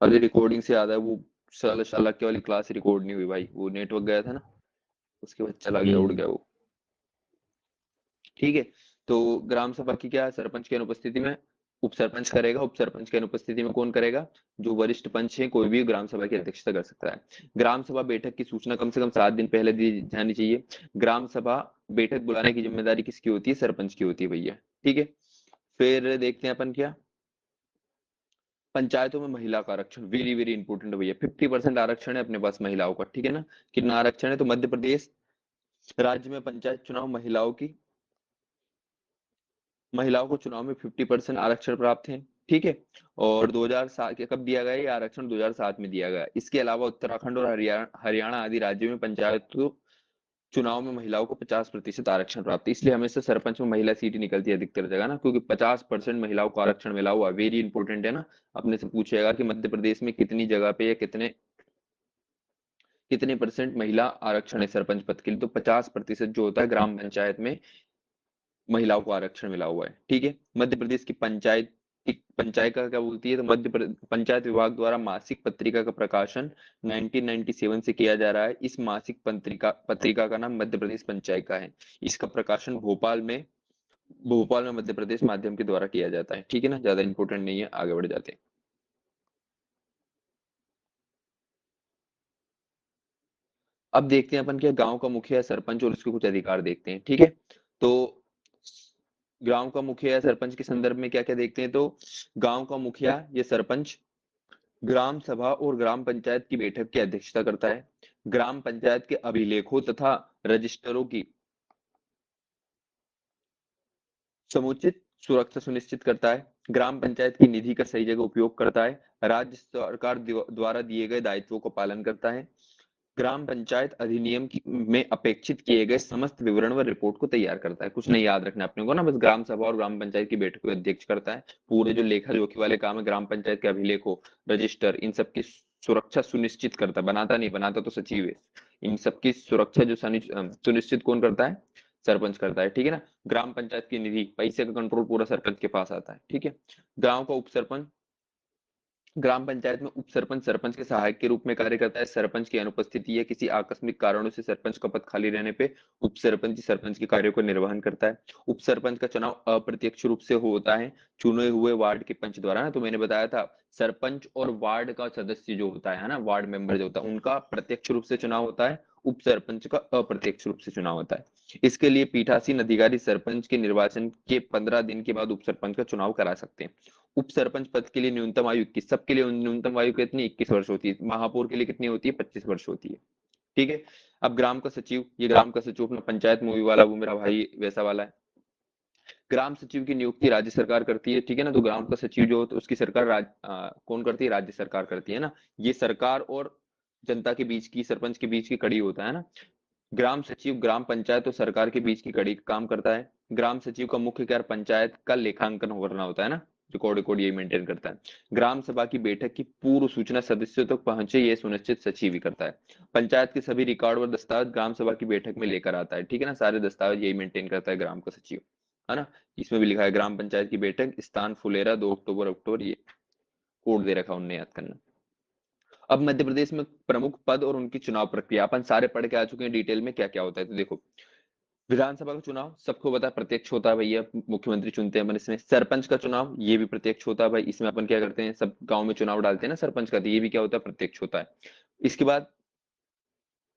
अरे रिकॉर्डिंग से याद है, वो साला शाला की वाली क्लास रिकॉर्ड नहीं हुई भाई, वो नेटवर्क गया था ना, उसके बाद चला गया, उड़ गया वो। ठीक है। तो ग्राम सभा की क्या है, सरपंच की अनुपस्थिति में उप सरपंच करेगा, उप सरपंच की अनुपस्थिति में कौन करेगा, जो वरिष्ठ पंच है कोई भी ग्राम सभा की अध्यक्षता कर सकता है। ग्राम सभा बैठक की सूचना कम से कम 7 दिन पहले दी जानी चाहिए। ग्राम सभा बैठक बुलाने की जिम्मेदारी किसकी होती है, सरपंच की होती है भैया। ठीक है। फिर देखते हैं अपन क्या, पंचायतों में महिला का आरक्षण वेरी वेरी इंपॉर्टेंट भैया। 50% आरक्षण है अपने पास महिलाओं का, ठीक है ना। कितना आरक्षण है, तो मध्य प्रदेश राज्य में पंचायत चुनाव महिलाओं को चुनाव में 50% आरक्षण प्राप्त है। ठीक है। और 2007 के कब दिया गया ये आरक्षण, 2007 में दिया गया। इसके अलावा उत्तराखंड और हरियाणा आदि राज्यों में पंचायत चुनाव में महिलाओं को 50% आरक्षण प्राप्त है। इसलिए हमेशा सरपंच में महिला सीट ही निकलती है अधिकतर जगह ना, क्योंकि 50% महिलाओं को आरक्षण मिला हुआ, वेरी इंपॉर्टेंट है ना। अपने से पूछेगा कि मध्य प्रदेश में कितनी जगह पे या कितने कितने परसेंट महिला आरक्षण है सरपंच पद के लिए, तो 50% जो होता है ग्राम पंचायत में महिलाओं को आरक्षण मिला हुआ है। ठीक है। मध्य प्रदेश की पंचायत का क्या बोलती है, तो पंचायत विभाग द्वारा मासिक पत्रिका का प्रकाशन 1997 से किया जा रहा है। इस मासिक पत्रिका का नाम मध्य प्रदेश पंचायत का है। इसका प्रकाशन भोपाल में मध्य प्रदेश माध्यम के द्वारा किया जाता है। ठीक है ना, ज्यादा इंपॉर्टेंट नहीं है, आगे बढ़ जाते हैं। अब देखते हैं अपन क्या, गांव का मुखिया सरपंच और उसके कुछ अधिकार देखते हैं। ठीक है। तो गांव का मुखिया या सरपंच के संदर्भ में क्या क्या देखते हैं, तो गांव का मुखिया या सरपंच ग्राम सभा और ग्राम पंचायत की बैठक की अध्यक्षता करता है। ग्राम पंचायत के अभिलेखों तथा रजिस्टरों की समुचित सुरक्षा सुनिश्चित करता है। ग्राम पंचायत की निधि का सही जगह उपयोग करता है। राज्य सरकार द्वारा दिए गए दायित्वों का पालन करता है। ग्राम पंचायत में अपेक्षित किए गए समस्त विवरण व रिपोर्ट को तैयार करता है। कुछ नहीं याद रखना अपने को ना, बस ग्राम सभा और ग्राम पंचायत की बैठक को अध्यक्ष करता है। पूरे जो लेखा जोखी वाले काम है, ग्राम पंचायत के अभिलेखों, रजिस्टर, इन सब की सुरक्षा सुनिश्चित करता है। बनाता नहीं, बनाता तो सचिव है। इन सबकी सुरक्षा जो सुनिश्चित कौन करता है, सरपंच करता है। ठीक है ना। ग्राम पंचायत की निधि, पैसे का कंट्रोल पूरा सरपंच के पास आता है। ठीक है। गांव का उप सरपंच ग्राम पंचायत में उप सरपंच सरपंच के सहायक के रूप में कार्य करता है। सरपंच की अनुपस्थिति या किसी आकस्मिक कारणों से सरपंच का पद खाली रहने पे उप सरपंच सरपंच के कार्यों को निर्वहन करता है। उप सरपंच का चुनाव अप्रत्यक्ष रूप से होता है चुने हुए वार्ड के पंच द्वारा ना, तो मैंने बताया था सरपंच और वार्ड का सदस्य जो होता है ना, वार्ड मेंबर जो होता है, उनका प्रत्यक्ष रूप से चुनाव होता है, उप सरपंच का अप्रत्यक्ष रूप से चुनाव होता है। इसके लिए पीठासीन अधिकारी सरपंच के निर्वाचन के 15 दिन के बाद उप सरपंच का चुनाव करा सकते हैं। उप सरपंच पद के लिए न्यूनतम आयु 21, सबके लिए न्यूनतम आयु कितनी, 21 वर्ष होती है। महापौर के लिए कितनी होती है, 25 वर्ष होती है। ठीक है। अब ग्राम का सचिव, ये ग्राम का सचिव अपना पंचायत मूवी वाला, वो मेरा भाई वैसा वाला है। ग्राम सचिव की नियुक्ति राज्य सरकार करती है। ठीक है ना। तो ग्राम का सचिव जो होता है उसकी कौन करती है, राज्य सरकार करती है ना। ये सरकार और जनता के बीच की, सरपंच के बीच की कड़ी होता है ना। ग्राम सचिव ग्राम पंचायत और सरकार के बीच की कड़ी का काम करता है। ग्राम सचिव का मुख्य कार्य पंचायत का लेखांकन करना होता है ना, रिकॉर्ड रिकॉर्ड यही मेंटेन करता है। ग्राम सभा की बैठक की पूर्व सूचना सदस्यों तक पहुंचे, ये सुनिश्चित सचिव ही करता है। पंचायत के सभी रिकॉर्ड और दस्तावेज ग्राम सभा की बैठक में लेकर आता है। ठीक है ना, सारे दस्तावेज यही मेंटेन करता है ग्राम का सचिव, है ना। इसमें भी लिखा है ग्राम पंचायत की बैठक स्थान फुलेरा 2 अक्टूबर, ये कोड दे रखा है उनने, याद करना। अब मध्य प्रदेश में प्रमुख पद और उनकी चुनाव प्रक्रिया अपन सारे पढ़ के आ चुके हैं डिटेल में, क्या क्या होता है, तो देखो। विधानसभा का चुनाव सबको पता है प्रत्यक्ष होता है भैया, मुख्यमंत्री चुनते हैं अपन इसमें। सरपंच का चुनाव ये भी प्रत्यक्ष होता है भाई, इसमें अपन क्या करते हैं, सब गांव में चुनाव डालते हैं ना सरपंच का, तो ये भी क्या होता है, प्रत्यक्ष होता है। इसके बाद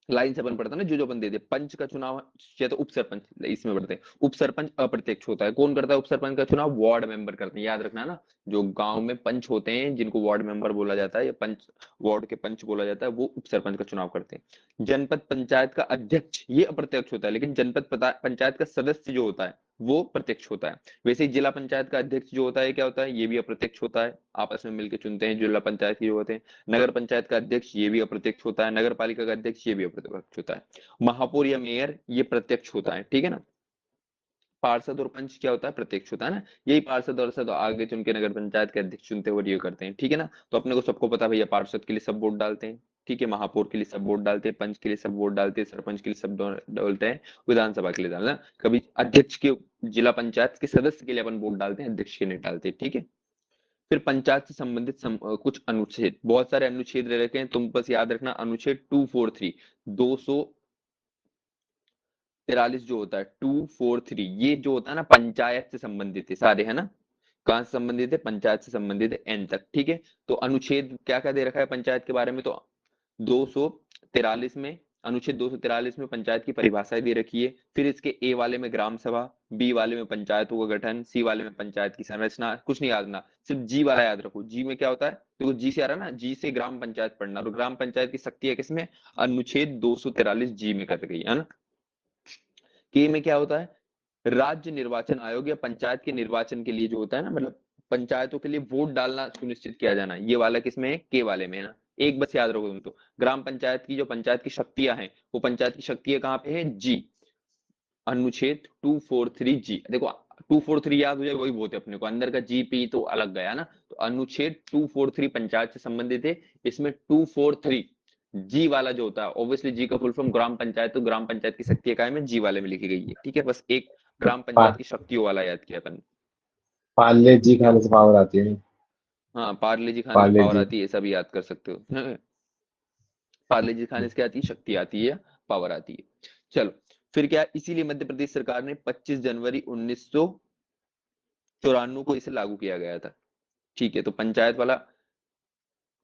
लाइन से अपन पढ़ता है ना, जो जो अपन देते हैं। पंच का चुनाव या तो उप सरपंच, इसमें पढ़ते हैं। उप सरपंच अप्रत्यक्ष होता है, कौन करता है उप सरपंच का चुनाव, वार्ड मेंबर करते हैं, याद रखना है ना। जो गांव में पंच होते हैं जिनको वार्ड मेंबर बोला जाता है, या पंच, वार्ड के पंच बोला जाता है, वो उप सरपंच का चुनाव करते हैं। जनपद पंचायत का अध्यक्ष ये अप्रत्यक्ष होता है, लेकिन पंचायत का सदस्य जो होता है वो प्रत्यक्ष होता है। वैसे ही जिला पंचायत का अध्यक्ष जो होता है क्या होता है, ये भी अप्रत्यक्ष होता है, आपस में मिलकर चुनते हैं जिला पंचायत के जो होते हैं। नगर पंचायत का अध्यक्ष ये भी अप्रत्यक्ष होता है, नगर पालिका का अध्यक्ष ये भी अप्रत्यक्ष होता है। महापौर या मेयर ये प्रत्यक्ष होता है। ठीक है ना। पार्षद और पंच क्या होता है, प्रत्यक्ष होता है ना। यही पार्षद और सद आगे चुन के नगर पंचायत के अध्यक्ष चुनते हुए ये करते हैं। ठीक है ना। तो अपने को सबको पता है भैया, पार्षद के लिए सब वोट डालते हैं। ठीक है। महापौर के लिए सब वोट डालते हैं, पंच के लिए सब वोट डालते हैं, सरपंच के लिए सब डालते हैं, विधानसभा के लिए डालते हैं। कभी अध्यक्ष के, जिला पंचायत के सदस्य के लिए अपन वोट डालते हैं, अध्यक्ष के नहीं डालते। ठीक है। फिर पंचायत से संबंधित कुछ अनुच्छेद, बहुत सारे अनुच्छेद रह रखे हैं, तुम बस याद रखना अनुच्छेद 243, 243 जो होता है 243, ये जो होता है ना पंचायत से संबंधित है सारे, है ना। कहाँ से संबंधित है? पंचायत से संबंधित है, एन तक, ठीक है। तो अनुच्छेद क्या क्या दे रखा है पंचायत के बारे में? तो 243 में, अनुच्छेद 243 में पंचायत की परिभाषा दे रखी है। फिर इसके ए वाले में ग्राम सभा, बी वाले में पंचायतों का गठन, सी वाले में पंचायत की संरचना, कुछ नहीं याद ना, सिर्फ जी वाला याद रखो। जी में क्या होता है? देखो जी से आ रहा है ना, जी से ग्राम पंचायत पढ़ना, और ग्राम पंचायत की शक्ति है किसमें? अनुच्छेद 243 जी में कर गई है ना। के में क्या होता है? राज्य निर्वाचन आयोग या पंचायत के निर्वाचन के लिए जो होता है ना, मतलब पंचायतों के लिए वोट डालना सुनिश्चित किया जाना, ये वाला किसमें है? के वाले में है ना। एक बस याद रखो तुम तो, ग्राम पंचायत की जो पंचायत की शक्तियां हैं, वो पंचायत की शक्तियां कहाँ पे है? जी, अनुच्छेद 243 जी। देखो 243 याद हो जाए वही बहुत है अपने को, अंदर का जीपी तो अलग गया ना। तो अनुच्छेद 243 पंचायत से संबंधित है। इसमें 243 जी वाला जो होता है, ऑब्वियसली जी का फुल फॉर्म ग्राम पंचायत, तो ग्राम पंचायत की शक्ति काय में? जी वाले में लिखी गई है, ठीक है। बस एक ग्राम पंचायत पा, की शक्तियों वाला याद किया अपन। पार्ले जी खाने से पावर आती है। हाँ, पार्ले जी खाने से पार्ले पावर जी। आती है, सब याद कर सकते हो। पार्ले जी खाने से क्या आती है? शक्ति आती है, पावर आती है। चलो, फिर क्या, इसीलिए मध्य प्रदेश सरकार ने 25 जनवरी 1994 को इसे लागू किया गया था, ठीक है। तो पंचायत वाला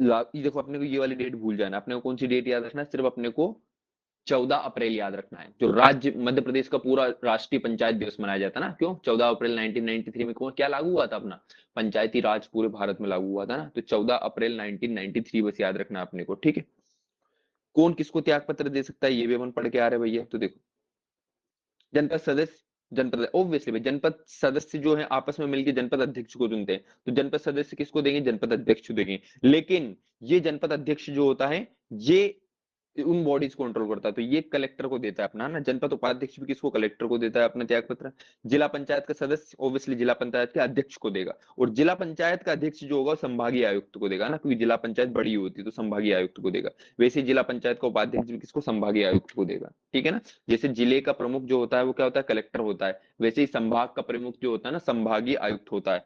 ये देखो, अपने को ये वाली डेट भूल जाना, अपने को कौन सी डेट याद रखना है? सिर्फ अपने को 14 अप्रैल याद रखना है, जो राज्य मध्य प्रदेश का पूरा राष्ट्रीय पंचायत दिवस मनाया जाता है ना। क्यों? 14 अप्रैल 1993 में क्या लागू हुआ था अपना? पंचायती राज पूरे भारत में लागू हुआ था ना, तो 14 अप्रैल 1993 बस याद रखना अपने को, ठीक है। कौन किसको त्याग पत्र दे सकता है, ये भी अपन पढ़ के आ रहे हैं भैया। तो देखो, जनपद सदस्य, जनपद ऑब्वियसली भाई, जनपद सदस्य जो है आपस में मिलकर जनपद अध्यक्ष को चुनते हैं। तो जनपद सदस्य किसको देंगे? जनपद अध्यक्ष को देंगे। लेकिन ये जनपद अध्यक्ष जो होता है, ये उन बॉडीज को कंट्रोल करता है, तो ये कलेक्टर को देता है अपना ना। जनपद उपाध्यक्ष भी किसको? कलेक्टर को देता है अपना त्याग पत्र। जिला पंचायत का सदस्य ऑब्वियसली जिला पंचायत के अध्यक्ष को देगा, और जिला पंचायत का अध्यक्ष जो होगा संभागीय आयुक्त को देगा ना, क्योंकि जिला पंचायत बड़ी होती है तो संभागीय आयुक्त को देगा। वैसे ही जिला पंचायत का उपाध्यक्ष भी किसको? संभागीय आयुक्त को देगा, ठीक है ना। जैसे जिले का प्रमुख जो होता है वो क्या होता है? कलेक्टर होता है। वैसे ही संभाग का प्रमुख जो होता है ना, संभागीय आयुक्त होता है।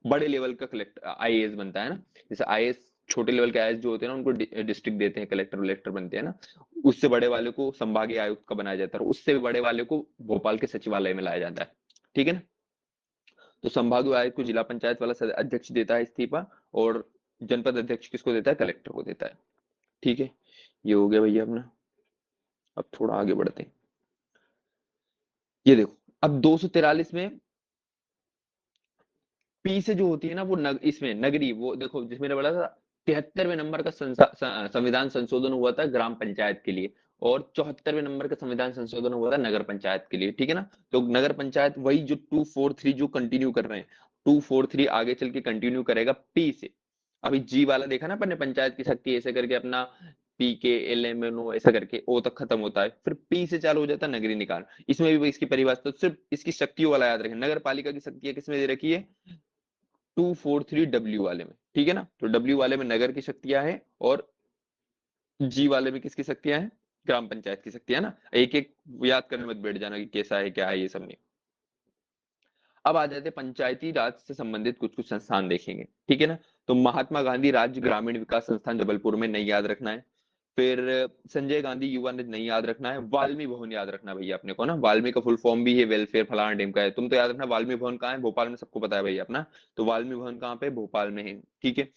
बड़े लेवल का कलेक्टर आईएएस बनता है ना। जैसे आईएएस, छोटे लेवल के आईएएस जो होते हैं ना, उनको डिस्ट्रिक्ट देते हैं, कलेक्टर वलेक्टर बनते हैं ना। उससे बड़े वाले को संभागीय आयुक्त का बनाया जाता है, और उससे बड़े वाले को भोपाल के सचिवालय में लाया जाता है, ठीक है ना। तो संभागीय आयुक्त को जिला पंचायत वाला अध्यक्ष देता है इस्तीफा, और जनपद अध्यक्ष किसको देता है? कलेक्टर को देता है, ठीक है। ये हो गया भैया अपना। अब थोड़ा आगे बढ़ते हैं। ये देखो, अब 243 में पी से जो होती है ना, वो इसमें नगरी, वो देखो जिसमें मैंने बोला था 73वें नंबर का संविधान संशोधन हुआ था ग्राम पंचायत के लिए, और 74वें नंबर का संविधान संशोधन हुआ था नगर पंचायत के लिए, ठीक है ना। तो नगर पंचायत वही जो 243 जो कंटिन्यू कर रहे हैं, 243 आगे चल के कंटिन्यू करेगा पी से। अभी जी वाला देखा ना अपन ने, पंचायत की शक्ति ऐसे करके अपना पी के एल एम एन ओ ऐसा करके ओ तक खत्म होता है, फिर पी से चालू हो जाता है नगरी निकाय। इसमें भी इसकी परिभाषा तो सिर्फ इसकी शक्तियों वाला याद रखें। नगर पालिका की शक्ति किसमें दे रखी है? 243 डब्ल्यू वाले में, ठीक है ना। तो डब्ल्यू वाले में नगर की शक्तियां हैं, और जी वाले में किसकी शक्तियां हैं? ग्राम पंचायत की शक्तियां ना। एक एक याद करने मत बैठ जाना कि कैसा है क्या है ये सब नहीं। अब आ जाते हैं पंचायती राज से संबंधित कुछ कुछ संस्थान देखेंगे, ठीक है ना। तो महात्मा गांधी राज्य ग्रामीण विकास संस्थान जबलपुर में नहीं याद रखना है। फिर संजय गांधी युवा निधि नहीं याद रखना है। वाल्मी भवन याद रखना है भैया अपने को ना। वाल्मी का फुल फॉर्म भी है वेलफेयर फलाना टीम का है, तुम तो याद रखना। वाल्मी भवन कहाँ है? भोपाल में, सबको पता है भैया अपना। तो वाल्मी भवन कहाँ पे? भोपाल में है, ठीक है।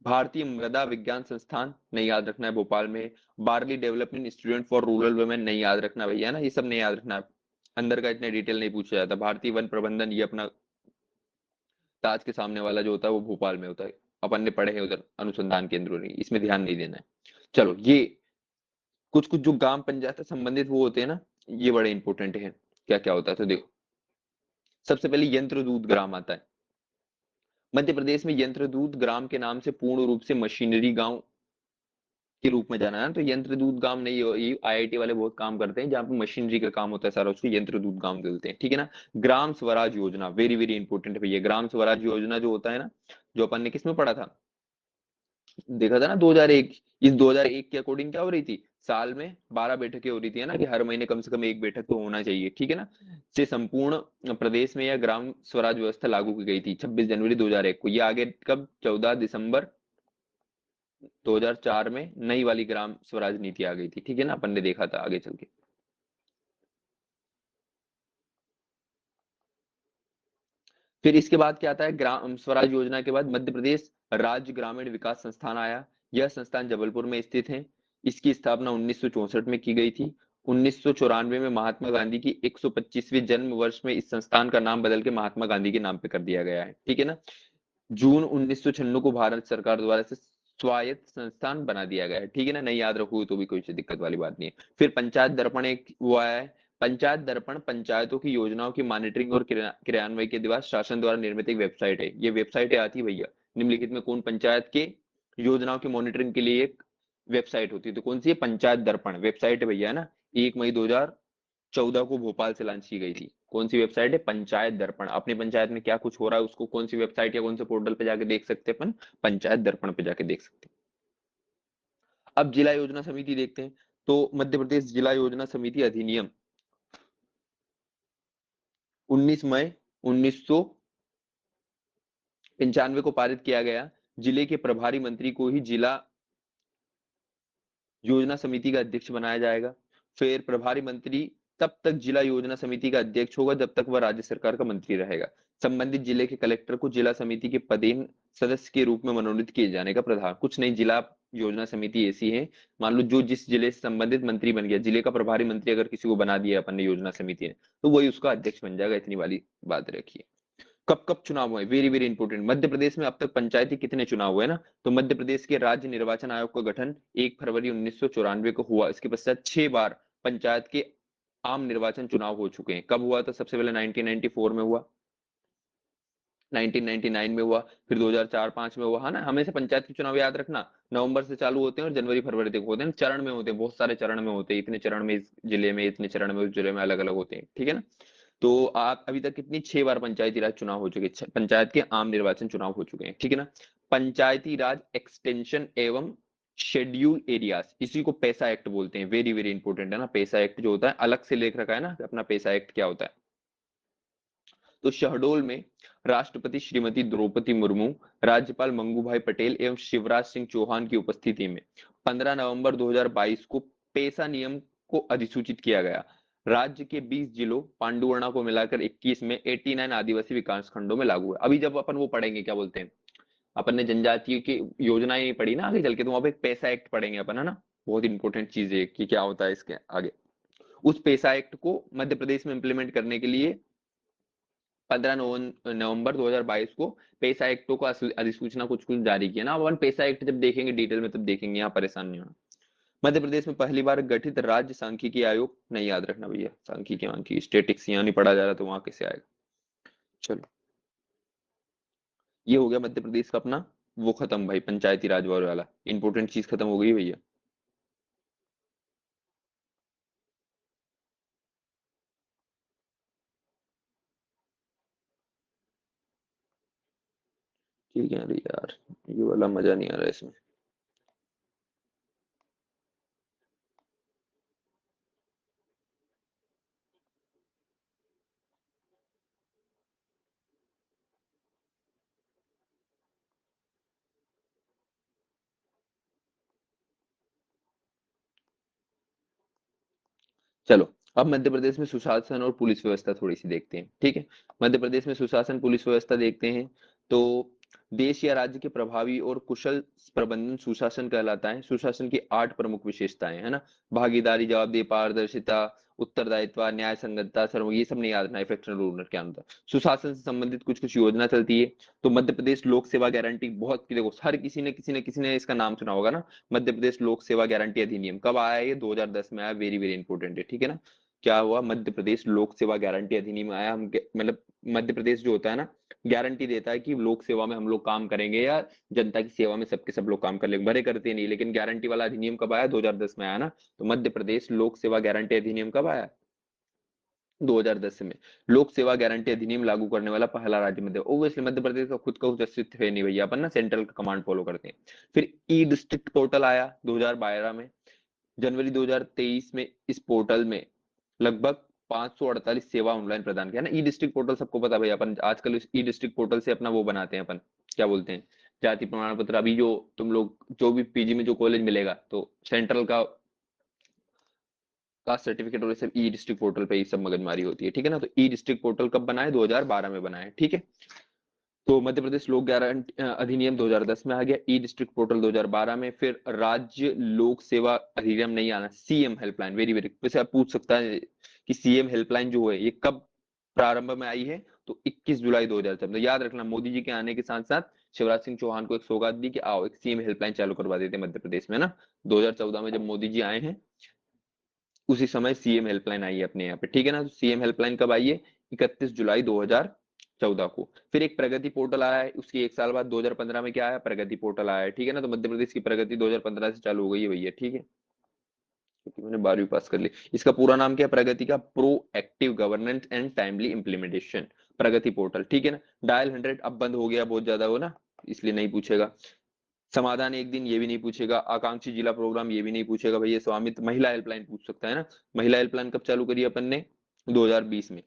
भारतीय मृदा विज्ञान संस्थान नहीं याद रखना है, भोपाल में। Barley development institute for rural women नहीं याद रखना भैया ना, ये सब नहीं याद रखना है। अंदर का इतने डिटेल नहीं पूछा जाता। भारतीय वन प्रबंधन, ये अपना ताज के सामने वाला जो होता है वो भोपाल में होता है। अपन ने पढ़े हैं उधर अनुसंधान केंद्रों ने, इसमें ध्यान नहीं देना है। चलो, ये कुछ कुछ जो ग्राम पंचायत से संबंधित वो होते हैं ना, ये बड़े इंपॉर्टेंट है। क्या क्या होता है तो देखो, सबसे पहले यंत्रदूत ग्राम आता है। मध्य प्रदेश में यंत्रदूत ग्राम के नाम से पूर्ण रूप से मशीनरी गांव के रूप में जाना है। तो यंत्रदूत गांव नहीं हो, ये आईआईटी वाले बहुत काम करते हैं जहाँ पे मशीनरी का काम होता है सारा, उसको यंत्रदूत गांव बोलते हैं, ठीक है ना। ग्राम स्वराज योजना वेरी वेरी इंपॉर्टेंट है भैया। ग्राम स्वराज योजना जो होता है ना, जो अपन ने किसमें पढ़ा था, देखा था ना 2001, इस 2001 के अकॉर्डिंग क्या हो रही थी? साल में 12 बैठकें हो रही थी, है ना, कि हर महीने कम से कम एक बैठक तो होना चाहिए, ठीक है ना, से संपूर्ण प्रदेश में यह ग्राम स्वराज व्यवस्था लागू की गई थी 26 जनवरी 2001 को। ये आगे कब, 14 दिसंबर 2004 में नई वाली ग्राम स्वराज नीति आ गई थी, ठीक है ना, अपन ने देखा था आगे चल के। फिर इसके बाद क्या आता है, ग्राम स्वराज योजना के बाद मध्य प्रदेश राज्य ग्रामीण विकास संस्थान आया। यह संस्थान जबलपुर में स्थित है। इसकी स्थापना 1964 में की गई थी। 1994 में महात्मा गांधी की 125वीं जन्म वर्ष में इस संस्थान का नाम बदल के महात्मा गांधी के नाम पे कर दिया गया है, ठीक है ना। जून 1996 को भारत सरकार द्वारा से स्वायत्त संस्थान बना दिया गया है, ठीक है ना, नहीं याद रखोगे तो भी कोई दिक्कत वाली बात नहीं है। फिर पंचायत दर्पण एक वो आया है। पंचायत दर्पण पंचायतों की योजनाओं की मॉनिटरिंग और क्रियान्वयन के दिवस शासन द्वारा निर्मित एक वेबसाइट है। ये वेबसाइट आती है भैया, निम्नलिखित में कौन पंचायत के योजनाओं की मॉनिटरिंग के लिए एक वेबसाइट होती है, तो कौन सी है, पंचायत दर्पण वेबसाइट है भैया, है ना। 1 मई 2014 को भोपाल से लॉन्च की गई थी। कौन सी वेबसाइट है, पंचायत दर्पण। अपनी पंचायत में क्या कुछ हो रहा है उसको कौन सी वेबसाइट या कौन से पोर्टल पे जाके देख सकते हैं अपन, पंचायत दर्पण पे जाके देख सकते हैं। अब जिला योजना समिति देखते हैं। तो मध्य प्रदेश जिला योजना समिति अधिनियम 19 मई 1995 को पारित किया गया। जिले के प्रभारी मंत्री को ही जिला योजना समिति का अध्यक्ष बनाया जाएगा। फिर प्रभारी मंत्री तब तक जिला योजना समिति का अध्यक्ष होगा जब तक वह राज्य सरकार का मंत्री रहेगा। संबंधित जिले के कलेक्टर को जिला समिति के पदेन सदस्य के रूप में मनोनीत किए जाने का प्रधान। कुछ नहीं, जिला योजना समिति ऐसी है, मान लो जो जिस जिले से संबंधित मंत्री बन गया, जिले का प्रभारी मंत्री अगर किसी को बना दिया अपन ने योजना समिति ने, तो वही उसका अध्यक्ष बन जाएगा। इतनी वाली बात रखिए। कब कब चुनाव हुए, very very important. Madhya Pradesh में अब तक पंचायती कितने चुनाव हुए ना, तो मध्य प्रदेश के राज्य निर्वाचन आयोग का गठन 1 फरवरी 1994 को हुआ। इसके पश्चात 6 बार पंचायत के आम निर्वाचन चुनाव हो चुके हैं। कब हुआ था, सबसे पहले 1994 में हुआ, 1999 में हुआ, फिर 2004-5 में हुआ, है ना। हमेशा पंचायत के चुनाव याद रखना, नवंबर से चालू होते हैं और जनवरी फरवरी तक होते हैं, चरण में होते हैं, बहुत सारे चरण में होते हैं, इतने चरण में इस जिले में, इतने चरण में उस जिले में, अलग अलग होते हैं, ठीक है ना। तो आप अभी तक कितनी, 6 बार पंचायती राज चुनाव हो चुके हैं, पंचायत के आम निर्वाचन चुनाव हो चुके हैं, ठीक है ना। पंचायती राज एक्सटेंशन एवं शेड्यूल एरियाज, इसी को पैसा एक्ट बोलते हैं, वेरी वेरी इंपॉर्टेंट है ना। पैसा एक्ट जो होता है अलग से लेख रखा है ना अपना, पैसा एक्ट क्या होता है। तो शहडोल में राष्ट्रपति श्रीमती द्रौपदी मुर्मू, राज्यपाल मंगू भाई पटेल एवं शिवराज सिंह चौहान की उपस्थिति में 15 नवंबर 2022 को पेसा नियम को अधिसूचित किया गया। राज्य के 20 जिलों पांडुवर्णा को मिलाकर 21 में 89 आदिवासी विकास खंडों में लागू है। अभी जब अपन वो पढ़ेंगे, क्या बोलते हैं, अपन ने जनजातीय की योजनाएं पढ़ी ना आगे चल के, तो वहां पे एक पैसा एक्ट पढ़ेंगे अपन, है ना। बहुत इंपॉर्टेंट चीज है कि क्या होता है इसके आगे। उस पैसा एक्ट को मध्य प्रदेश में इंप्लीमेंट करने के लिए 15 नवंबर 2022 को पैसा एक्टों को अधिसूचना कुछ कुछ जारी किया ना। अपन पैसा एक्ट जब देखेंगे डिटेल में तब देखेंगे, यहाँ परेशान नहीं होना। मध्य प्रदेश में पहली बार गठित राज्य सांख्यिकी आयोग, नहीं याद रखना भैया, सांख्यिकी वांख्यिकी स्टेटिक्स यहाँ नहीं पढ़ा जा रहा, तो वहां कैसे आएगा। चलो, ये हो गया मध्य प्रदेश का अपना वो खत्म भाई, पंचायती राज वाला इंपॉर्टेंट चीज खत्म हो गई भैया। ठीक है, अरे यार ये वाला मजा नहीं आ रहा इसमें। चलो, अब मध्य प्रदेश में सुशासन और पुलिस व्यवस्था थोड़ी सी देखते हैं, ठीक है। मध्य प्रदेश में सुशासन पुलिस व्यवस्था देखते हैं। तो देश या राज्य के प्रभावी और कुशल प्रबंधन सुशासन कहलाता है। सुशासन की 8 प्रमुख विशेषताएं, है ना। भागीदारी, जवाबदेही, पारदर्शिता, उत्तरदायित्व, न्याय संगतता, सर्व, ये सब नहीं याद रखना, इफेक्शन रूलर क्या होता है। सुशासन से संबंधित कुछ कुछ योजना चलती है। तो मध्य प्रदेश लोक सेवा गारंटी, बहुत देखो हर किसी ने इसका नाम सुना होगा ना। मध्य प्रदेश लोक सेवा गारंटी अधिनियम कब आया, ये 2010 में आया, वेरी वेरी इंपॉर्टेंट है, ठीक है ना। क्या हुआ, मध्य प्रदेश लोक सेवा गारंटी अधिनियम आया। हम मतलब मध्य प्रदेश जो होता है ना, गारंटी देता है कि लोक सेवा में हम लोग काम करेंगे, या जनता की सेवा में सबके सब लोग काम कर लेंगे, भले करते नहीं, लेकिन गारंटी वाला अधिनियम कब आया, 2010 में आया ना। तो मध्य प्रदेश लोक सेवा गारंटी अधिनियम कब आया, 2010 में। लोक सेवा गारंटी अधिनियम लागू करने वाला पहला राज्य मध्य, ओब्वियसली मध्य प्रदेश का खुद का कुछ अस्तित्व है नहीं भैया, अपन ना सेंट्रल का कमांड फॉलो करते हैं। फिर ई डिस्ट्रिक्ट पोर्टल आया 2012 में। जनवरी 2023 में इस पोर्टल में लगभग 548 सेवा ऑनलाइन प्रदान किया ना। ई डिस्ट्रिक्ट पोर्टल सबको पता है भाई, अपन आजकल इस ई डिस्ट्रिक्ट पोर्टल से अपना वो बनाते हैं अपन, क्या बोलते हैं, जाति प्रमाण पत्र। अभी जो तुम लोग जो भी पीजी में जो कॉलेज मिलेगा तो सेंट्रल का कास्ट सर्टिफिकेट और ये सब ई डिस्ट्रिक्ट पोर्टल पे ये सब मगजमारी होती है, ठीक है ना। तो ई डिस्ट्रिक्ट पोर्टल कब बना है? 2012 में बना है, ठीक है। तो मध्य प्रदेश लोक गारंटी अधिनियम 2010 में आ गया, ई डिस्ट्रिक्ट पोर्टल 2012 में। फिर राज्य लोक सेवा अधिनियम नहीं आना, सीएम हेल्पलाइन, वेरी वेरी, वैसे आप पूछ सकता है कि सीएम हेल्पलाइन जो है ये कब प्रारंभ में आई है? तो 21 जुलाई 2014। याद रखना, मोदी जी के आने के साथ साथ शिवराज सिंह चौहान को एक सौगात दी कि आओ एक सीएम हेल्पलाइन चालू करवा देते मध्य प्रदेश में ना। 2014 में जब मोदी जी आए हैं उसी समय सीएम हेल्पलाइन आई है अपने यहाँ पे, ठीक है ना। तो सीएम हेल्पलाइन कब आई है? 31 जुलाई 2014 को। फिर एक प्रगति पोर्टल आया है, उसकी एक साल बाद 2015 में क्या आया? प्रगति पोर्टल आया है, ठीक है ना। तो मध्य प्रदेश की प्रगति 2015 से चालू हो गई है भैया, ठीक है, क्योंकि मैंने 12वीं पास कर ली। इसका पूरा नाम क्या है? प्रगति का pro active governance and timely implementation, Pragati portal, ठीक है ना। डायल 100 अब बंद हो गया, बहुत ज्यादा हो ना, इसलिए नहीं पूछेगा। समाधान एक दिन, ये भी नहीं पूछेगा। आकांक्षी जिला प्रोग्राम, ये भी नहीं पूछेगा भैया। स्वामित्व महिला हेल्पलाइन पूछ सकता है ना। महिला हेल्पलाइन कब चालू करी अपन ने? 2020 में,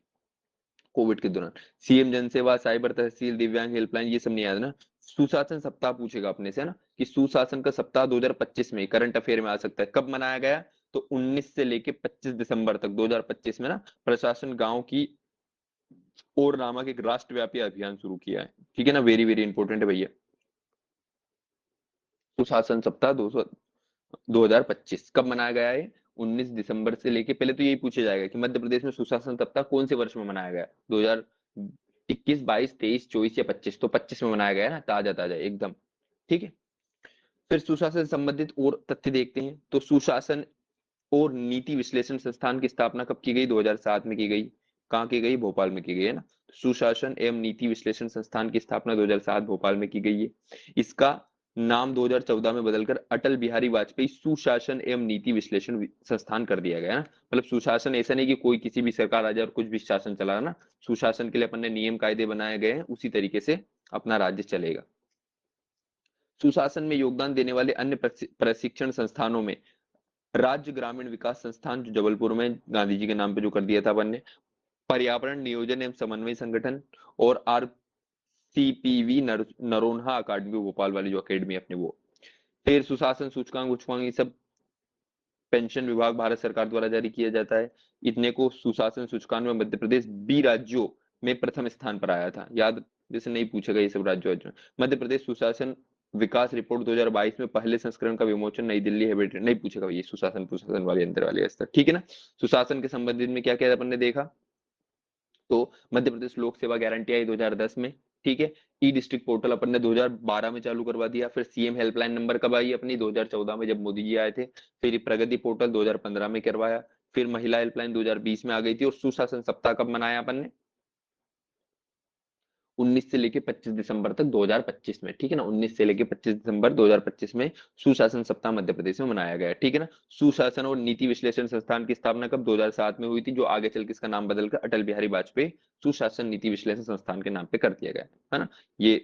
कोविड के दौरान। सीएम जनसेवा, साइबर तहसील, दिव्यांग हेल्पलाइन, ये सब नहीं याद ना। सुशासन सप्ताह पूछेगा अपने से, है ना, कि सुशासन का सप्ताह 2025 में करंट अफेयर में आ सकता है। कब मनाया गया? तो 19 से लेके 25 दिसंबर तक 2025 में ना, प्रशासन गांव की ओर नामक एक राष्ट्रव्यापी अभियान शुरू किया है, ठीक है ना। वेरी वेरी इंपॉर्टेंट है भैया। सुशासन सप्ताह 2025 कब मनाया गया है? 19 दिसंबर से लेके, पहले तो यही पूछा जाएगा कि मध्य प्रदेश में सुशासन सप्ताह कौन से वर्ष में मनाया गया? 2021, 22, 23, 24 या 25? तो 25 में मनाया गया है ना, ताजा ताजा एकदम, ठीक है। फिर सुशासन से संबंधित और तथ्य देखते हैं। तो सुशासन और नीति विश्लेषण संस्थान की स्थापना कब की गई? 2007 में की गई। कहाँ की गई? भोपाल में की गई, है ना। सुशासन एवं नीति विश्लेषण संस्थान की स्थापना 2007 भोपाल में की गई है। इसका नाम 2014 में बदलकर अटल बिहारी वाजपेयी सुशासन एवं नीति विश्लेषण संस्थान कर दिया गया है ना। मतलब सुशासन ऐसा नहीं कि कोई किसी भी सरकार आ जाए और कुछ भी शासन चला ना। सुशासन के लिए अपन ने नियम कायदे बनाए गए हैं, उसी तरीके से अपना राज्य चलेगा। सुशासन में योगदान देने वाले अन्य प्रशिक्षण संस्थानों में राज्य ग्रामीण विकास संस्थान जो जबलपुर में गांधी जी के नाम पे जो कर दिया था अपन ने, पर्यावरण नियोजन एवं समन्वय संगठन, और आरसीपीवी नरोन्हा अकादमी भोपाल वाली जो अकेडमी अपने वो। फिर सुशासन सूचकांक उचकांक ये सब पेंशन विभाग भारत सरकार द्वारा जारी किया जाता है। इतने को सुशासन सूचकांक में मध्य प्रदेश 20 राज्यों में प्रथम स्थान पर आया था। याद जैसे नहीं पूछेगा ये सब राज्यों। मध्य प्रदेश सुशासन विकास रिपोर्ट 2022 में पहले संस्करण का विमोचन नई दिल्ली हैबिटेट, नहीं पूछेगा ये सुशासन प्रशासन वाले अंतर वाले स्तर, ठीक है ना। सुशासन के संबंधित में क्या क्या अपन ने देखा? तो मध्य प्रदेश लोक सेवा गारंटी आई 2010 में, ठीक है। ई डिस्ट्रिक्ट पोर्टल अपन ने 2012 में चालू करवा दिया। फिर सीएम हेल्पलाइन नंबर कब आई अपनी? 2014 में, जब मोदी जी आए थे। फिर प्रगति पोर्टल 2015 में करवाया। फिर महिला हेल्पलाइन 2020 में आ गई थी। और सुशासन सप्ताह कब मनाया अपन ने? 19 से लेके 25 दिसंबर तक 2025 में, ठीक है ना। 19 से लेके 25 दिसंबर 2025 में सुशासन सप्ताह मध्य प्रदेश में मनाया गया, ठीक है ना। सुशासन और नीति विश्लेषण संस्थान की स्थापना कब? 2007 में हुई थी, जो आगे चल के इसका नाम बदलकर अटल बिहारी वाजपेयी सुशासन नीति विश्लेषण संस्थान के नाम पे कर दिया गया, है ना। ये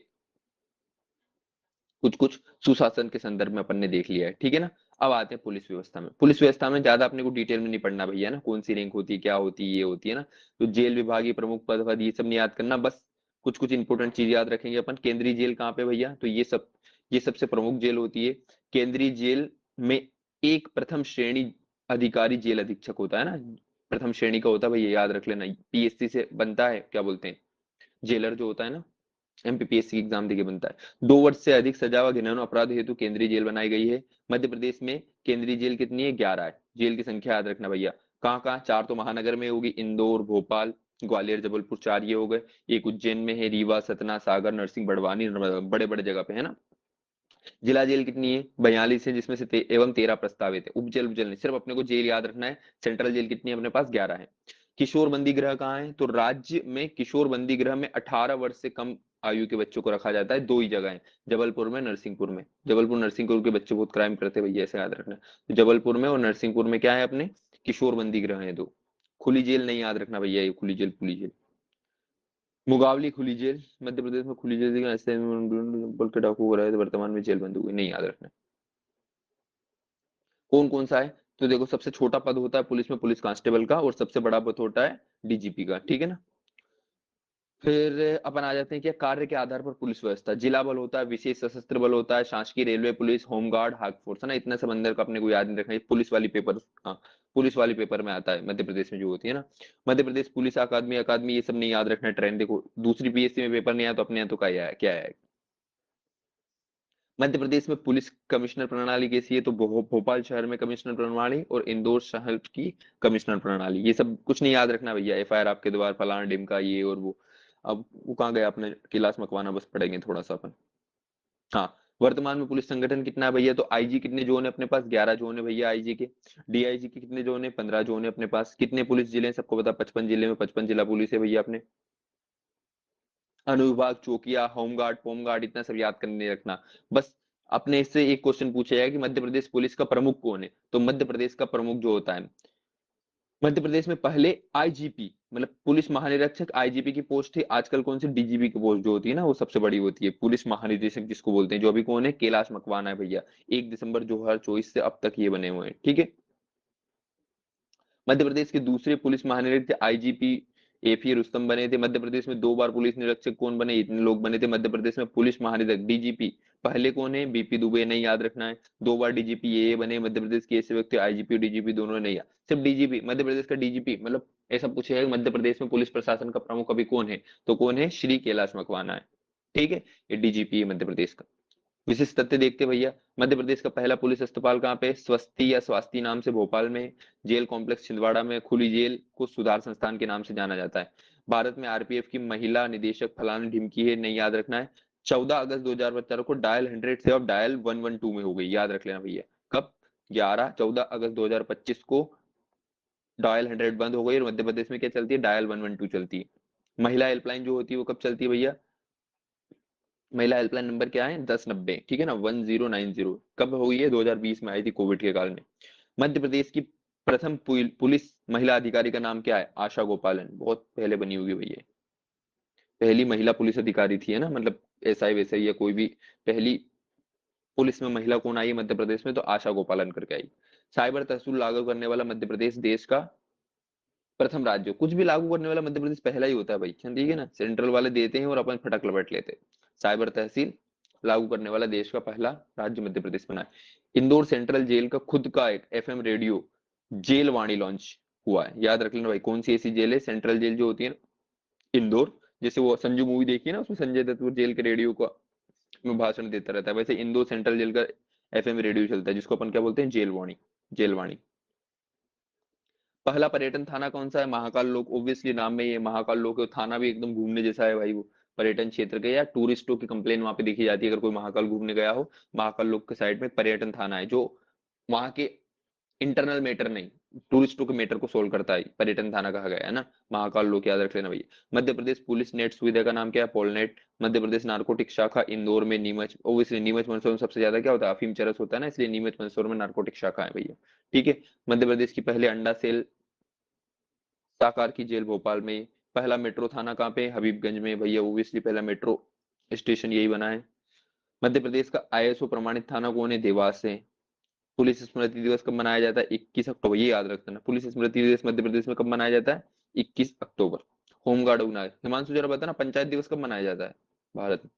कुछ कुछ सुशासन के संदर्भ में अपन ने देख लिया है, ठीक है ना। अब आते हैं पुलिस व्यवस्था में। पुलिस व्यवस्था में ज्यादा अपने को डिटेल में नहीं पढ़ना भैया ना, कौन सी रैंक होती है, क्या होती है, ये होती है ना। तो जेल विभागीय प्रमुख पद पद ये सब नहीं याद करना, बस कुछ कुछ इंपोर्टेंट चीज याद रखेंगे अपन। केंद्रीय जेल कहाँ पे भैया? तो ये सबसे प्रमुख जेल होती है। केंद्रीय जेल में एक प्रथम श्रेणी अधिकारी जेल अधीक्षक होता है ना। प्रथम श्रेणी का होता है भैया, याद रख लेना। पीएससी से बनता है, क्या बोलते हैं, जेलर जो होता है ना, एमपीपीएससी की एग्जाम देके बनता है। 2 वर्ष से अधिक सजा व घिनौना अपराध हेतु केंद्रीय जेल बनाई गई है। मध्य प्रदेश में केंद्रीय जेल कितनी है? 11 है। जेल की संख्या याद रखना भैया। कहाँ कहाँ? 4 तो महानगर में होगी, इंदौर, भोपाल, ग्वालियर, जबलपुर, 4 ये हो गए। एक उज्जैन में है, रीवा, सतना, सागर, नरसिंह, बड़वानी, बड़े बड़े जगह पे है ना। जिला जेल कितनी है? 42 है, जिसमें से एवं 13 प्रस्तावित है। उपजेल नहीं, सिर्फ अपने को जेल याद रखना है। सेंट्रल जेल कितनी है अपने पास? 11 है। किशोर बंदी गृह कहाँ है? तो राज्य में किशोर बंदी गृह में 18 वर्ष से कम आयु के बच्चों को रखा जाता है। 2 ही जगह है, जबलपुर में, नरसिंहपुर में। जबलपुर नरसिंहपुर के बच्चे बहुत क्राइम करते हैं भैया, ऐसे याद रखना। तो जबलपुर में और नरसिंहपुर में क्या है अपने? किशोर बंदी गृह है 2। खुली जेल नहीं याद रखना भैया, ये खुली जेल खुली जेल। मुगावली खुली जेल, मध्य प्रदेश में खुली जेल ऐसे बोल के डाकू हो रहा है, तो वर्तमान में जेल बंद हो गई, नहीं याद रखना। कौन कौन सा है? तो देखो सबसे छोटा पद होता है पुलिस में पुलिस कांस्टेबल का, और सबसे बड़ा पद होता है डीजीपी का, ठीक है ना। फिर अपन आ जाते हैं कि कार्य के आधार पर पुलिस व्यवस्था, जिला बल होता है, विशेष सशस्त्र बल होता है, शासकीय railway police, home guard, hark force, है ना। इतना सब अंदर का अपने को याद नहीं रखना, ये पुलिस वाली पेपर, हाँ, पुलिस वाली पेपर में आता है मध्य प्रदेश में जो होती है ना। मध्य प्रदेश पुलिस अकादमी, अकादमी ये सब नहीं याद रखना, ट्रेंड देखो दूसरी पीएससी में पेपर नहीं आया तो अपने यहाँ तो क्या है। मध्य प्रदेश में पुलिस कमिश्नर प्रणाली कैसी है, तो भोपाल शहर में कमिश्नर प्रणाली और इंदौर शहर की कमिश्नर प्रणाली, ये सब कुछ नहीं याद रखना भैया। एफआईआर आपके द्वार फलाना ढिमका ये और वो। अब वो कहाँ गया अपने कैलाश मकवाना, बस पढ़ेंगे थोड़ा सा अपन। हाँ, वर्तमान में पुलिस संगठन कितना है भैया, तो आईजी कितने जोन है अपने पास, 11 जोन है भैया आईजी के। डीआईजी के कितने जोन है, 15 जोन है अपने पास। कितने पुलिस जिले हैं सबको पता, 55 जिले में 55 जिला पुलिस है भैया अपने। अनुविभाग, चौकिया, होमगार्ड, होमगार्ड, इतना सब याद करने रखना बस। अपने इससे एक क्वेश्चन पूछा जाएगा कि मध्य प्रदेश पुलिस का प्रमुख कौन है, तो मध्य प्रदेश का प्रमुख जो होता है, मध्य प्रदेश में पहले आईजीपी मतलब पुलिस महानिरीक्षक, आईजीपी की पोस्ट थी। आजकल कौन सी डीजीपी की पोस्ट जो होती है ना वो सबसे बड़ी होती है, पुलिस महानिदेशक जिसको बोलते हैं, जो अभी कौन है, कैलाश मकवाना है भैया। 1 दिसंबर 2024 से अब तक ये बने हुए हैं, ठीक है। मध्य प्रदेश के दूसरे पुलिस महानिरीक्षक आईजीपी एपी रुस्तम बने थे। मध्य प्रदेश में 2 बार पुलिस निरीक्षक कौन बने, इतने लोग बने थे मध्य प्रदेश में। पुलिस महानिरीक्षक डीजीपी पहले कौन है, बीपी दुबे, नहीं याद रखना है। 2 बार डीजीपी ये बने मध्य प्रदेश के, ऐसे व्यक्ति आईजीपी डीजीपी दोनों नहीं याद, सिर्फ डीजीपी मध्य प्रदेश का डीजीपी, मतलब ऐसा पूछेगा कि मध्य प्रदेश में पुलिस प्रशासन का प्रमुख अभी कौन है, तो कौन है, श्री कैलाश मकवाना है, ठीक है। ये डीजीपी है मध्य प्रदेश का। विशिष्ट तथ्य देखते भैया, मध्य प्रदेश का पहला पुलिस अस्पताल कहाँ पे, स्वस्ति या स्वास्थ्य नाम से भोपाल में। जेल कॉम्प्लेक्स छिंदवाड़ा में। खुली जेल को सुधार संस्थान के नाम से जाना जाता है। भारत में आरपीएफ की महिला निदेशक फलाना ढिमकी है, नहीं याद रखना है। 14 अगस्त 2017 को डायल 100 से अब डायल 112 में हो गई, याद रख लेना भैया। कब, 14 अगस्त 2025 को डायल 100 बंद हो गई, और मध्य प्रदेश में क्या चलती है, डायल 112 चलती है। महिला हेल्पलाइन जो होती है वो कब चलती है भैया, महिला हेल्पलाइन नंबर क्या है, 1090, ठीक है ना, 1090। कब हुई है, 2020 में आई थी कोविड के काल में। मध्य प्रदेश की प्रथम पुलिस महिला अधिकारी का नाम क्या है, आशा गोपालन, बहुत पहले बनी होगी भैया। पहली महिला पुलिस अधिकारी थी, है ना, मतलब एसआई वैसा या कोई भी। पहली पुलिस में महिला कौन आई है मध्य प्रदेश में, तो आशा गोपालन करके आई। साइबर तहसील लागू करने वाला मध्य प्रदेश देश का प्रथम राज्य, कुछ भी लागू करने वाला मध्य प्रदेश पहला ही होता है भाई, ठीक है ना। सेंट्रल वाले देते हैं और अपन फटक लपेट लेते हैं। साइबर तहसील लागू करने वाला देश का पहला राज्य मध्य प्रदेश बना है। इंदौर सेंट्रल जेल का खुद का एक एफएम रेडियो जेल वाणी लॉन्च हुआ है, याद रख लेना भाई। कौन सी ऐसी जेल है, सेंट्रल जेल जो होती है ना इंदौर, जैसे वो संजू मूवी देखी है ना, उसमें संजय दत्त वो जेल के रेडियो का में भाषण देता रहता है, वैसे इंदौर सेंट्रल जेल का एफएम रेडियो चलता है, जिसको अपन क्या बोलते हैं, जेलवाणी, जेलवाणी। पहला पर्यटन थाना कौन सा है, महाकाल लोक, ऑब्वियसली नाम में ये महाकाल लोक है। थाना भी एकदम घूमने जैसा है भाई वो, पर्यटन क्षेत्र के या टूरिस्टों की कंप्लेन वहां पे देखी जाती है अगर कोई महाकाल घूमने गया हो। महाकाल लोक के साइड में पर्यटन थाना है, जो वहां के इंटरनल मैटर नहीं, टूरिस्टों के मैटर को सोल्व करता है, पर्यटन थाना कहा गया है ना। महाकाल लोक याद रख लेना भैया। मध्य प्रदेश पुलिस नेट सुविधा का नाम क्या है, पोलनेट। मध्य प्रदेश नारकोटिक शाखा इंदौर में, नीमच, ओबियसली नीमच मंदसौर में सबसे ज्यादा क्या होता है, अफीम चरस होता है ना, इसलिए नीमच मंदसौर में नारकोटिक शाखा है भैया, ठीक है। मध्य प्रदेश की पहले अंडा सेल साकार की जेल भोपाल में। पहला मेट्रो थाना कहाँ पे, हबीबगंज में भैया, ओबियसली पहला मेट्रो स्टेशन यही बना है। मध्य प्रदेश का आईएसओ प्रमाणित थाना कौन है, देवास है। पुलिस स्मृति दिवस कब मनाया जाता है, 21 अक्टूबर, ये याद रखना। पुलिस स्मृति दिवस मध्य प्रदेश में कब मनाया जाता है, 21 अक्टूबर। होमगार्ड उगना, हिमांशु जरा बताना पंचायत दिवस कब मनाया जाता है भारत में।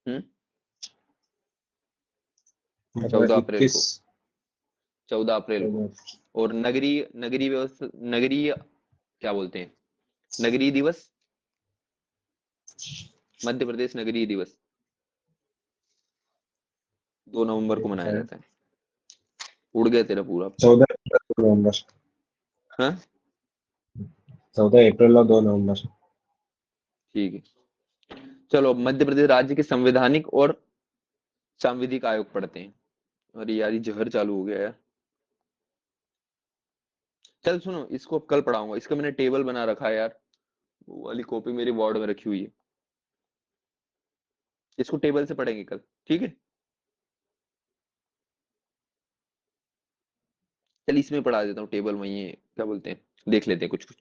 हम्म, 14 अप्रैल इक्कीस। को, 14 अप्रैल को। और नगरीय नगरीय व्यवस्था, नगरीय क्या बोलते हैं, नगरीय दिवस, मध्य प्रदेश नगरीय दिवस 2 नवंबर को मनाया जाता है। उड़ गया तेरा पूरा। 14 नवंबर। हाँ, 14 अप्रैल और 2 नवंबर। ठीक है। चलो अब मध्य प्रदेश राज्य के संवैधानिक और सांविधिक आयोग पढ़ते हैं। अरे यार ये जहर चालू हो गया यार। चल सुनो, इसको अब कल पढ़ाऊंगा, इसका मैंने टेबल बना रखा है यार, वो वाली कॉपी मेरी वार्ड में रखी हुई है। इसको टेबल से पढ़ेंगे कल, ठीक है। चल इसमें पढ़ा देता हूँ, टेबल वही है, क्या बोलते हैं, देख लेते हैं कुछ कुछ।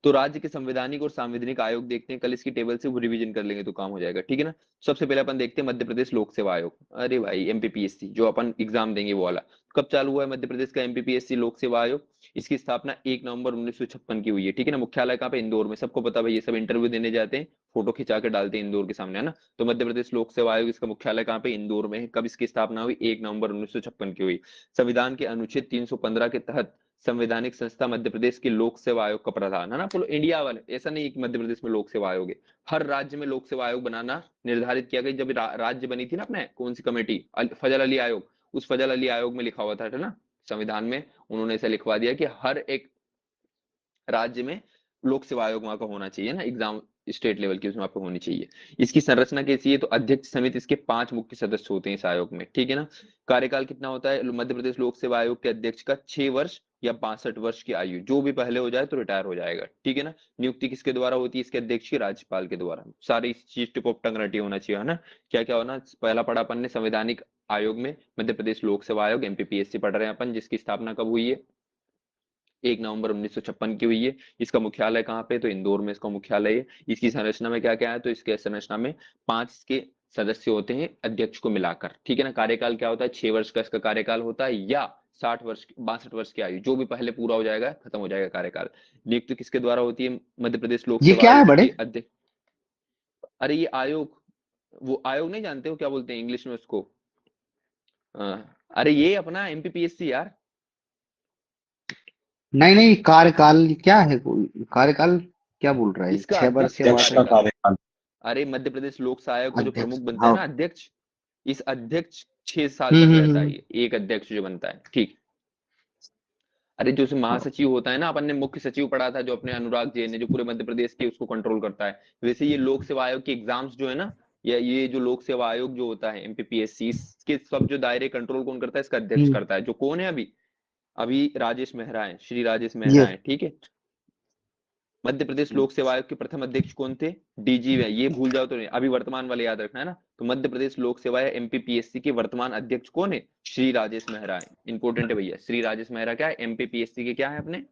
तो राज्य के संवैधानिक और सांविधानिक आयोग देखते हैं, कल इसकी टेबल से वो रिवीजन कर लेंगे तो काम हो जाएगा, ठीक है ना। सबसे पहले अपन देखते हैं मध्य प्रदेश लोक सेवा आयोग। अरे भाई एमपीपीएससी जो अपन एग्जाम देंगे वो वाला, कब चालू हुआ है मध्य प्रदेश का एमपीपीएससी लोक सेवा आयोग? इसकी स्थापना 1 नवंबर 1956 की हुई है, ठीक है ना। मुख्यालय कहाँ पे? इंदौर में। सबको पता भाई, ये सब इंटरव्यू देने जाते हैं, फोटो खिंचा के डालते हैं इंदौर के सामने, है ना। तो मध्य प्रदेश लोक सेवा आयोग, इसका मुख्यालय कहाँ पे? इंदौर में है। कब इसकी स्थापना हुई? 1 नवंबर 1956 की हुई। संविधान के अनुच्छेद 315 के तहत संवैधानिक संस्था मध्य प्रदेश के लोक सेवा आयोग का प्रधान, है ना। पूरे इंडिया वाले, ऐसा नहीं कि मध्य प्रदेश में लोक सेवा आयोग है, हर राज्य में लोक सेवा आयोग बनाना निर्धारित किया गया। जब राज्य बनी थी ना अपने, कौन सी कमेटी, फजल अली आयोग, उस फजल अली आयोग में लिखा हुआ था, है ना, संविधान में उन्होंने ऐसा लिखवा दिया कि हर एक राज्य में लोक सेवा आयोग वहां का होना चाहिए ना, एग्जाम स्टेट लेवल की उसमें आपको होनी चाहिए। इसकी संरचना कैसी है? तो अध्यक्ष समेत इसके 5 मुख्य सदस्य होते हैं इस आयोग में, ठीक है ना। कार्यकाल कितना होता है मध्य प्रदेश लोक सेवा आयोग के अध्यक्ष का? 6 वर्ष या 62 वर्ष की आयु, जो भी पहले हो जाए तो रिटायर हो जाएगा, ठीक है ना। नियुक्ति किसके द्वारा होती है इसके अध्यक्ष की? राज्यपाल के द्वारा। सारी इस चीज टिप ऑफ टंग रटी होना चाहिए, है ना। क्या क्या होना? पहला पढ़ा अपन ने संवैधानिक आयोग में मध्य प्रदेश लोक सेवा आयोग एमपीपीएससी पढ़ रहे हैं अपन, जिसकी स्थापना कब हुई है? 1 नवंबर 1956 की हुई है। इसका मुख्यालय कहाँ पे? तो इंदौर में इसका मुख्यालय है। इसकी संरचना में क्या क्या है? तो इसके संरचना में 5 के सदस्य होते हैं अध्यक्ष को मिलाकर, ठीक है ना। कार्यकाल क्या होता है? 6 वर्ष का इसका कार्यकाल होता है, या 60 वर्ष, 62 वर्ष की आयु, जो भी पहले पूरा हो जाएगा खत्म हो जाएगा कार्यकाल। नियुक्ति किसके द्वारा होती है मध्य प्रदेश लोक ये सेवा क्या है आयोग बड़े? के अध्यक्ष? अरे ये आयोग, वो आयोग नहीं जानते हो क्या बोलते हैं इंग्लिश में उसको? अरे ये अपना एमपीपीएससी यार। नहीं नहीं, कार्यकाल क्या है? कार्यकाल क्या बोल रहा है? इसका 6 वर्ष अध्यक्ष या का वर्ष का कार्यकाल। कार्यकाल? अरे मध्य प्रदेश लोक सेवा का जो प्रमुख अध्यक्ष, बनता है हाँ। ना, अध्यक्ष, इस अध्यक्ष 6 साल तक रहता है, ये एक अध्यक्ष जो बनता है, ठीक। अरे जो महासचिव होता है ना, अपन ने मुख्य सचिव पढ़ा था जो अपने अनुराग जैन ने, जो पूरे मध्य प्रदेश के उसको कंट्रोल करता है, वैसे ये लोक सेवा आयोग के एग्जाम्स जो है ना, या ये जो लोक सेवा आयोग जो होता है एमपीपीएससी, इसके सब जो दायरे कंट्रोल कौन करता है? इसका अध्यक्ष हम्म, करता है, जो कौन है अभी? अभी राजेश मेहरा है, श्री राजेश ये मेहरा है, ठीक है। मध्य प्रदेश लोक सेवा आयोग के प्रथम अध्यक्ष कौन थे? डीजी है, ये भूल जाओ तो नहीं, अभी वर्तमान वाले याद रखना है ना। तो मध्य प्रदेश लोक सेवा एमपीपीएससी के वर्तमान अध्यक्ष कौन है? श्री राजेश मेहरा है। इंपोर्टेंट है भैया, श्री राजेश मेहरा क्या है? एमपीपीएससी के क्या है अपने?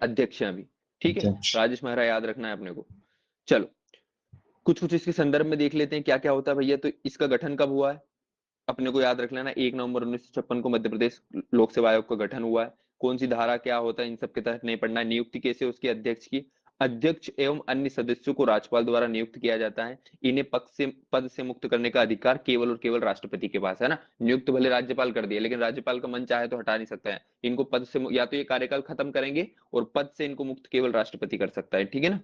अध्यक्ष है अभी, ठीक है। अध्यक्ष। राजेश मेहरा याद रखना है अपने को। चलो कुछ कुछ इसके संदर्भ में देख लेते हैं क्या क्या होता है भैया। तो इसका गठन कब हुआ है? अपने को याद रख लेना, 1 नवंबर 1956 को मध्य प्रदेश लोक सेवा आयोग का गठन हुआ है। कौन सी धारा क्या होता है इन सब के तहत नहीं पढ़ना है। नियुक्ति कैसे उसके अध्यक्ष की? अध्यक्ष एवं अन्य सदस्यों को राज्यपाल द्वारा नियुक्त किया जाता है। इन्हें पद से मुक्त करने का अधिकार केवल और केवल राष्ट्रपति के पास है ना। नियुक्त भले राज्यपाल कर दिया, लेकिन राज्यपाल का मन चाहे तो हटा नहीं सकता है इनको पद से। या तो ये कार्यकाल खत्म करेंगे और पद से इनको मुक्त केवल राष्ट्रपति कर सकता है, ठीक है ना।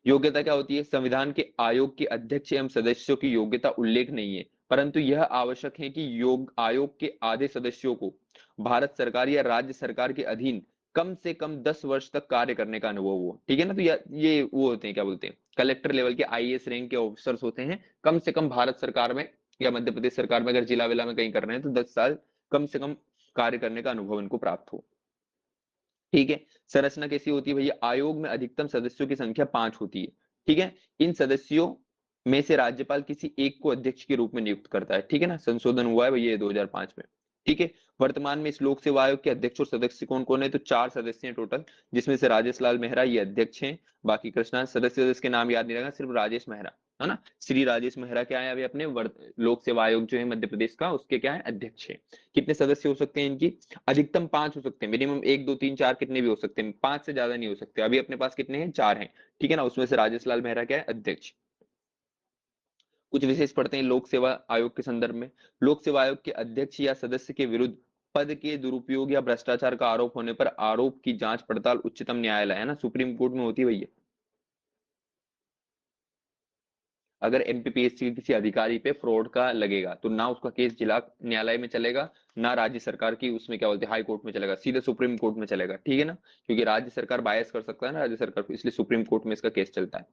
योग्यता क्या होती है? संविधान के आयोग के अध्यक्ष एवं सदस्यों की योग्यता उल्लेख नहीं है, परंतु यह आवश्यक है कि आयोग के आधे सदस्यों को भारत सरकार या राज्य सरकार के अधीन कम से कम 10 वर्ष तक कार्य करने का अनुभव हो, ठीक है ना। तो ये वो होते हैं, क्या बोलते हैं, कलेक्टर लेवल के आईएएस रैंक के ऑफिसर्स होते हैं। कम से कम भारत सरकार में या मध्य प्रदेश सरकार में अगर जिला विला में कहीं कर रहे हैं तो 10 साल कम से कम कार्य करने का अनुभव इनको प्राप्त हो, ठीक है। संरचना कैसी होती है भैया? आयोग में अधिकतम सदस्यों की संख्या 5 होती है, ठीक है। इन सदस्यों में से राज्यपाल किसी एक को अध्यक्ष के रूप में नियुक्त करता है, ठीक है ना। संशोधन हुआ है भैया 2005 में, ठीक है। वर्तमान में इस लोक सेवा आयोग के अध्यक्ष और सदस्य कौन कौन है? तो 4 सदस्य हैं टोटल, जिसमें से राजेश लाल मेहरा ये अध्यक्ष हैं। बाकी कृष्णा सदस्य सदस्य के नाम याद नहीं रहेगा, सिर्फ राजेश मेहरा, है ना। श्री राजेश मेहरा क्या है अभी अपने लोक सेवा आयोग जो है मध्य प्रदेश का, उसके क्या है? अध्यक्ष है। कितने सदस्य हो सकते हैं इनकी? अधिकतम 5 हो सकते हैं, मिनिमम 1 2 3 4 कितने भी हो सकते हैं, 5 से ज्यादा नहीं हो सकते। अभी अपने पास कितने हैं? 4 हैं, ठीक है ना। उसमें से राजेश लाल मेहरा क्या है? अध्यक्ष। कुछ विशेष पढ़ते हैं लोक सेवा आयोग के संदर्भ में। लोक सेवा आयोग के अध्यक्ष या सदस्य के विरुद्ध पद के दुरुपयोग या भ्रष्टाचार का आरोप होने पर आरोप की जांच पड़ताल उच्चतम न्यायालय, है ना, सुप्रीम कोर्ट में होती है भैया। अगर एमपीपीएससी के किसी अधिकारी पे फ्रॉड का लगेगा तो ना उसका केस जिला न्यायालय में चलेगा, ना राज्य सरकार की उसमें क्या बोलते हैं हाई कोर्ट में चलेगा, सीधे सुप्रीम कोर्ट में चलेगा, ठीक है ना। क्योंकि राज्य सरकार बायस कर सकता है ना राज्य सरकार को, इसलिए सुप्रीम कोर्ट में इसका केस चलता है।